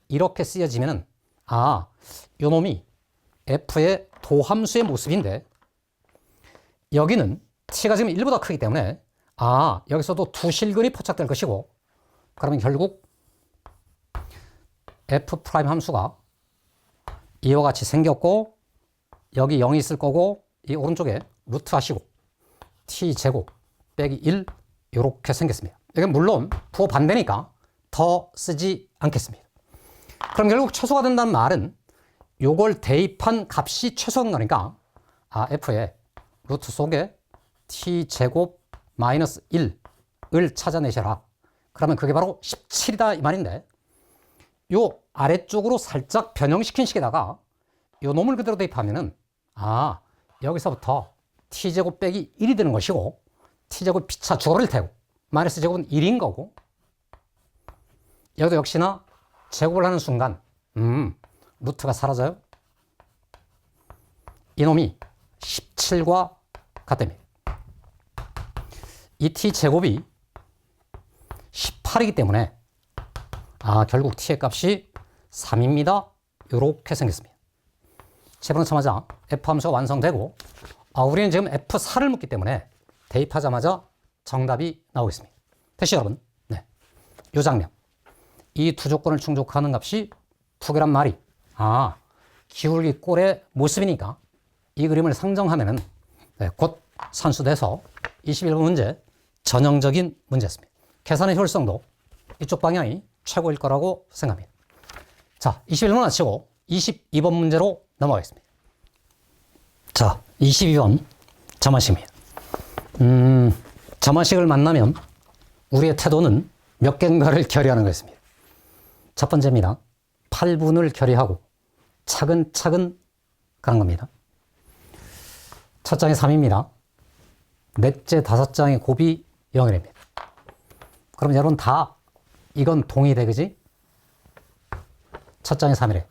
이렇게 쓰여지면은 요 놈이 f의 도함수의 모습인데 여기는 t가 지금 1보다 크기 때문에 여기서도 두 실근이 포착될 것이고 그러면 결국 f' 함수가 이와 같이 생겼고 여기 0이 있을 거고 이 오른쪽에 루트 하시고 t제곱 빼기 1 이렇게 생겼습니다. 이건 물론 부호 반대니까 더 쓰지 않겠습니다. 그럼 결국 최소가 된다는 말은 요걸 대입한 값이 최소인 거니까 f의 루트 속에 t제곱 마이너스 1을 찾아내셔라. 그러면 그게 바로 17이다 이 말인데 요 아래쪽으로 살짝 변형시킨 식에다가 요 놈을 그대로 대입하면은 여기서부터 t제곱 빼기 1이 되는 것이고 t제곱 피차 주어를 테고 마이너스 제곱은 1인 거고 여기도 역시나 제곱을 하는 순간 루트가 사라져요. 이놈이 17과 같답니다. 이 t제곱이 18이기 때문에 결국 t의 값이 3입니다. 이렇게 생겼습니다. 집어넣자마자 f 함수가 완성되고 우리는 지금 f4를 묻기 때문에 대입하자마자 정답이 나오겠습니다. 됐죠, 여러분? 네. 이 장면. 이 두 조건을 충족하는 값이 2개란 말이, 기울기 꼴의 모습이니까 이 그림을 상정하면은 곧 산수돼서 21번 문제 전형적인 문제였습니다. 계산의 효율성도 이쪽 방향이 최고일 거라고 생각합니다. 자, 21번 마치고 22번 문제로 넘어가겠습니다. 자, 22번 점화식입니다. 점화식을 만나면 우리의 태도는 몇 개인가를 결의하는 것입니다. 첫 번째입니다. 8분을 결의하고 차근차근 가는 겁니다. 첫 장이 3입니다. 넷째 5장의 곱이 0이랍니다. 그럼 여러분 다 이건 동의돼, 그지? 첫 장이 3이래.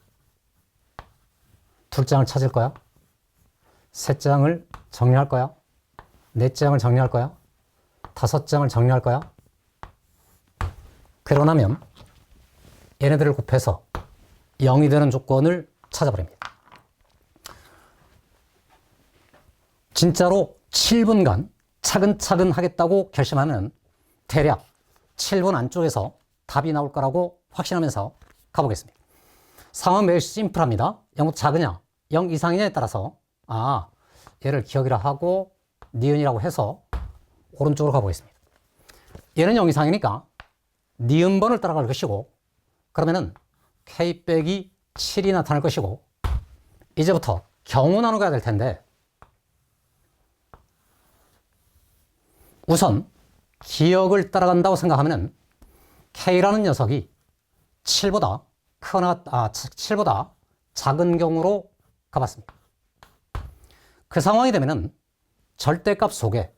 둘 장을 찾을 거야? 셋 장을 정리할 거야? 넷 장을 정리할 거야? 5장을 정리할 거야? 그러고 나면 얘네들을 곱해서 0이 되는 조건을 찾아버립니다. 진짜로 7분간 차근차근 하겠다고 결심하면 대략 7분 안쪽에서 답이 나올 거라고 확신하면서 가보겠습니다. 상황은 매우 심플합니다. 0보다 작으냐, 0 이상이냐에 따라서 얘를 기억이라 하고 니은이라고 해서 오른쪽으로 가보겠습니다. 얘는 0 이상이니까 니은번을 따라갈 것이고, 그러면은 k 빼기 7이 나타날 것이고, 이제부터 경우 나누어야 될 텐데, 우선 기억을 따라간다고 생각하면은 k라는 녀석이 7보다 크거나 7보다 작은 경우로 가봤습니다. 그 상황이 되면은 절대값 속에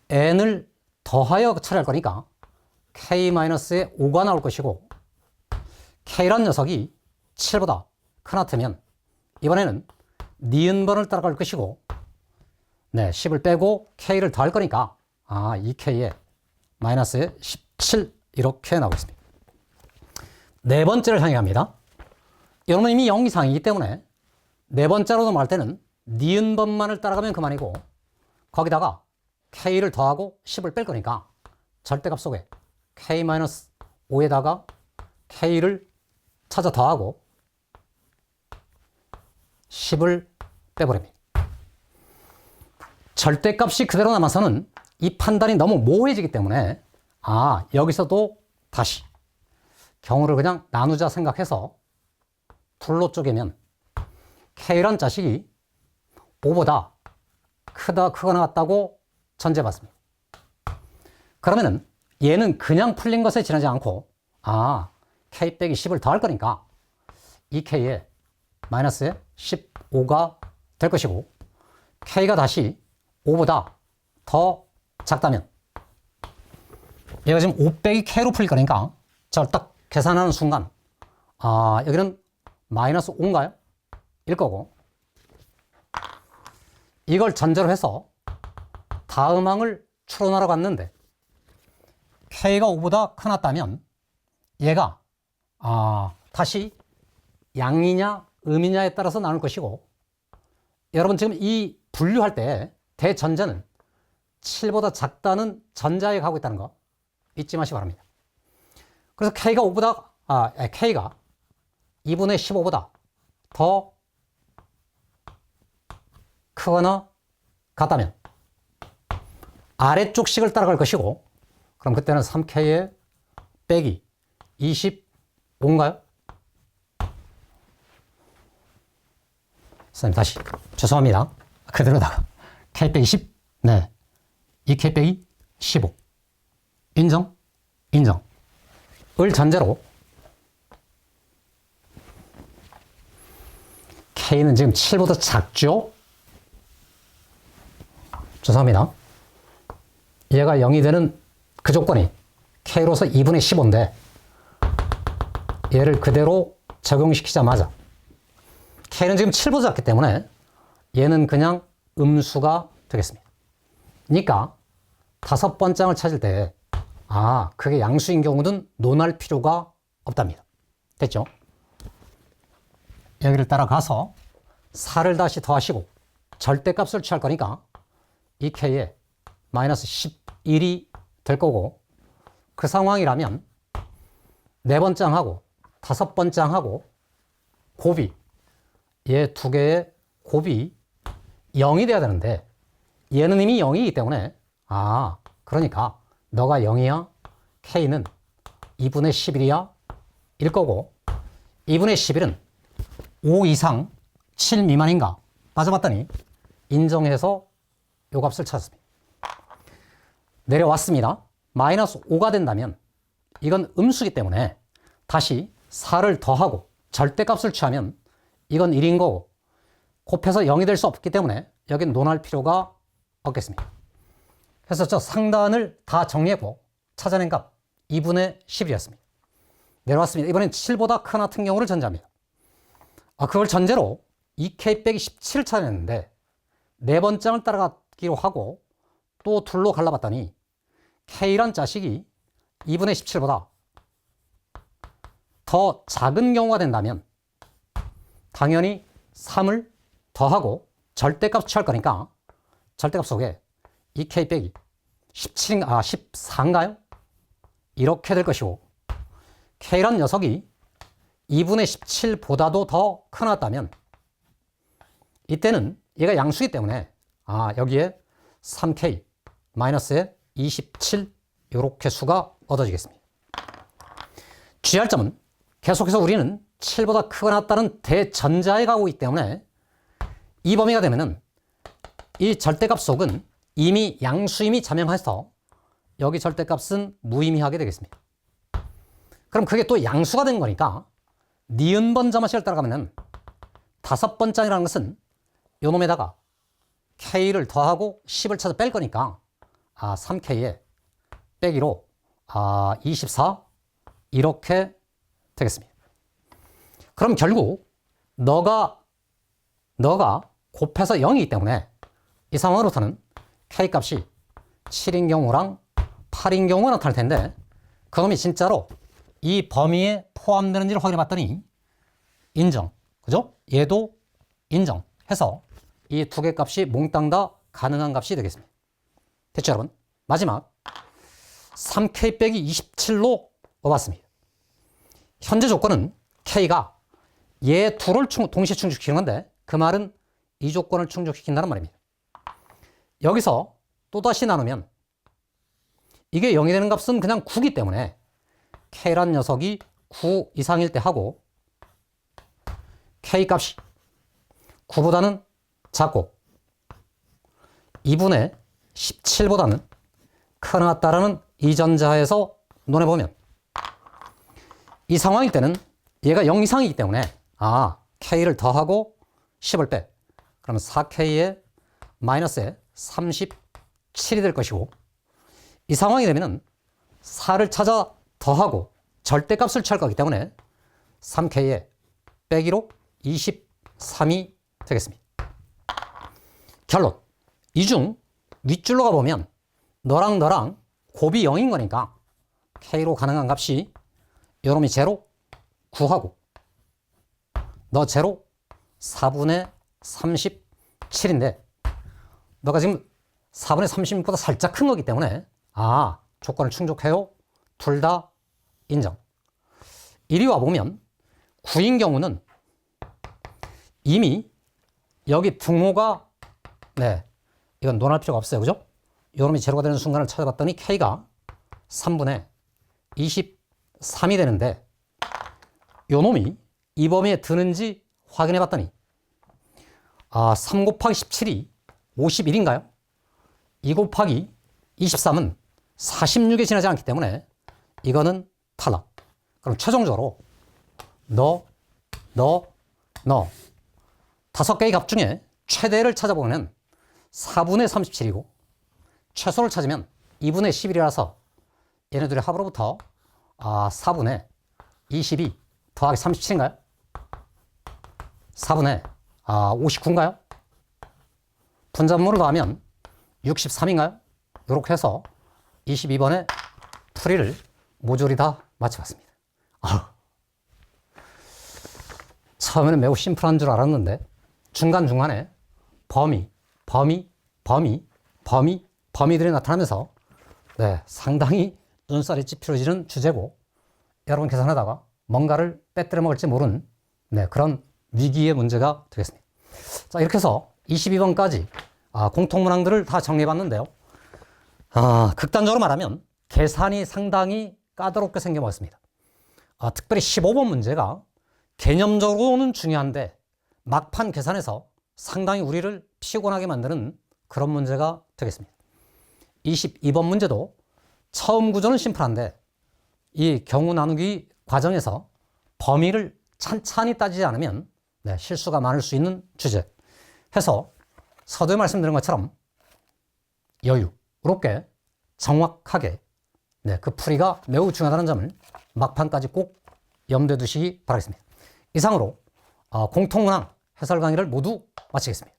n을 더하여 처리할 거니까 k-의 5가 나올 것이고, k라는 녀석이 7보다 크나트면 이번에는 니은번을 따라갈 것이고, 10을 빼고 k를 더할 거니까 2k에 마이너스에 17 이렇게 나오겠습니다. 네 번째를 향해 갑니다. 여러분 이미 0 이상이기 때문에 네 번째로 넘어갈 때는 니은번만을 따라가면 그만이고, 거기다가 k를 더하고 10을 뺄 거니까 절대값 속에 k-5에다가 k를 찾아 더하고 10을 빼버립니다. 절대값이 그대로 남아서는 이 판단이 너무 모호해지기 때문에 여기서도 다시 경우를 그냥 나누자 생각해서 둘로 쪼개면 k란 자식이 5보다 크거나 같다고 전제해봤습니다. 그러면은 얘는 그냥 풀린 것에 지나지 않고 k 빼기 10을 더할 거니까 2k에 마이너스에 15가 될 것이고, k가 다시 5보다 더 작다면 얘가 지금 5 빼기 k로 풀릴 거니까 저걸 딱 계산하는 순간 여기는 마이너스 5인가요? 일 거고, 이걸 전제로 해서 다음 항을 추론하러 갔는데 k가 5보다 크났다면 얘가 다시 양이냐 음이냐에 따라서 나눌 것이고, 여러분 지금 이 분류할 때 대전제는 7보다 작다는 전자에 가고 있다는 거 잊지 마시기 바랍니다. 그래서 k가 2분의 15보다 더 크거나 같다면 아래쪽 식을 따라갈 것이고, 그럼 그때는 3k에 빼기 25인가요? 선생님 다시 죄송합니다. 그대로다가 k 빼기 10, 2k 빼기 15 인정을 전제로 k는 지금 7보다 작죠? 죄송합니다. 얘가 0이 되는 그 조건이 k로서 2분의 15인데 얘를 그대로 적용시키자마자 k는 지금 7보다 작기 때문에 얘는 그냥 음수가 되겠습니다. 그러니까 5번장을 찾을 때 그게 양수인 경우는 논할 필요가 없답니다. 됐죠? 여기를 따라가서 4를 다시 더하시고 절대값을 취할 거니까 2k에 마이너스 11이 될 거고, 그 상황이라면 네 번째 항하고 다섯 번째 항하고 곱이, 얘 두 개의 곱이 0이 돼야 되는데 얘는 이미 0이기 때문에 그러니까 너가 0이야, K는 2분의 11이야 일 거고, 2분의 11은 5 이상 7 미만인가 따져봤더니 인정해서 요 값을 찾았습니다. 내려왔습니다. 마이너스 5가 된다면 이건 음수기 때문에 다시 4를 더하고 절대값을 취하면 이건 1인 거고, 곱해서 0이 될 수 없기 때문에 여긴 논할 필요가 없겠습니다. 그래서 저 상단을 다 정리했고 찾아낸 값 2분의 11이었습니다. 내려왔습니다. 이번엔 7보다 큰 같은 경우를 전제합니다. 그걸 전제로 2K 빼기 17을 찾아냈는데 네 번째를 따라가기로 하고 또 둘로 갈라봤더니 K란 자식이 2분의 17보다 더 작은 경우가 된다면 당연히 3을 더하고 절대값 취할 거니까 절대값 속에 2K 빼기 14인가요? 이렇게 될 것이고, K란 녀석이 2분의 17보다도 더 커놨다면 이때는 얘가 양수이기 때문에 여기에 3K 마이너스에 27 이렇게 수가 얻어지겠습니다. 주의할 점은 계속해서 우리는 7보다 크거나 같다는 대전자에 가고 있기 때문에 이 범위가 되면은 이 절대값 속은 이미 양수임이 자명해서 여기 절대값은 무의미하게 되겠습니다. 그럼 그게 또 양수가 된 거니까 니은 번자마시를 따라가면은 다섯 번째라는 것은 요 놈에다가 K를 더하고 10을 찾아 뺄 거니까 3K에 빼기로 24 이렇게 되겠습니다. 그럼 결국 너가 곱해서 0이기 때문에 이 상황으로서는 K값이 7인 경우랑 8인 경우가 나타날 텐데 그놈이 진짜로 이 범위에 포함되는지를 확인해 봤더니 인정, 그죠? 얘도 인정해서 이 두 개 값이 몽땅 다 가능한 값이 되겠습니다. 됐죠, 여러분? 마지막 3K 빼기 27로 뽑았습니다. 현재 조건은 K가 얘 둘을 동시에 충족시키는 건데 그 말은 이 조건을 충족시킨다는 말입니다. 여기서 또다시 나누면 이게 0이 되는 값은 그냥 9기 때문에 K란 녀석이 9 이상일 때 하고 K 값이 9보다는 작고 2분의 17보다는 크나다라는 이 전자에서 논해보면 이 상황일 때는 얘가 0 이상이기 때문에 K를 더하고 10을 빼. 그러면 4K에 마이너스에 37이 될 것이고, 이 상황이 되면은 4를 찾아 더하고 절대값을 취할 거기 때문에 3K에 빼기로 23이 되겠습니다. 결론. 이 중 윗줄로 가보면 너랑 곱이 0인 거니까 K로 가능한 값이 요놈이 제로 9하고 너 제로 4분의 37인데 너가 지금 4분의 36보다 살짝 큰 거기 때문에 조건을 충족해요. 둘 다 인정. 이리 와보면 9인 경우는 이미 여기 등호가 이건 논할 필요가 없어요. 그죠? 요놈이 제로가 되는 순간을 찾아봤더니 K가 3분의 23이 되는데 요놈이 이 범위에 드는지 확인해 봤더니 3 곱하기 17이 51인가요? 2 곱하기 23은 46에 지나지 않기 때문에 이거는 탈락. 그럼 최종적으로 너 다섯 개의 값 중에 최대를 찾아보면 4분의 37이고 최소를 찾으면 2분의 11이라서 얘네들의 합으로부터 4분의 22 더하기 37인가요? 4분의 59인가요? 분자분모를 더하면 63인가요? 이렇게 해서 22번의 풀이를 모조리 다 마쳐봤습니다. 처음에는 매우 심플한 줄 알았는데 중간중간에 범위 범위들이 나타나면서 네, 상당히 눈살이 찌푸려지는 주제고 여러분 계산하다가 뭔가를 빼뜨려 먹을지 모르는 네, 그런 위기의 문제가 되겠습니다. 자, 이렇게 해서 22번까지 공통문항들을 다 정리해봤는데요. 극단적으로 말하면 계산이 상당히 까다롭게 생겨버렸습니다. 특별히 15번 문제가 개념적으로는 중요한데 막판 계산에서 상당히 우리를 피곤하게 만드는 그런 문제가 되겠습니다. 22번 문제도 처음 구조는 심플한데 이 경우 나누기 과정에서 범위를 찬찬히 따지지 않으면 네, 실수가 많을 수 있는 주제 해서 서두에 말씀드린 것처럼 여유롭게 정확하게 네, 그 풀이가 매우 중요하다는 점을 막판까지 꼭 염두에 두시기 바라겠습니다. 이상으로 공통문항 해설 강의를 모두 마치겠습니다.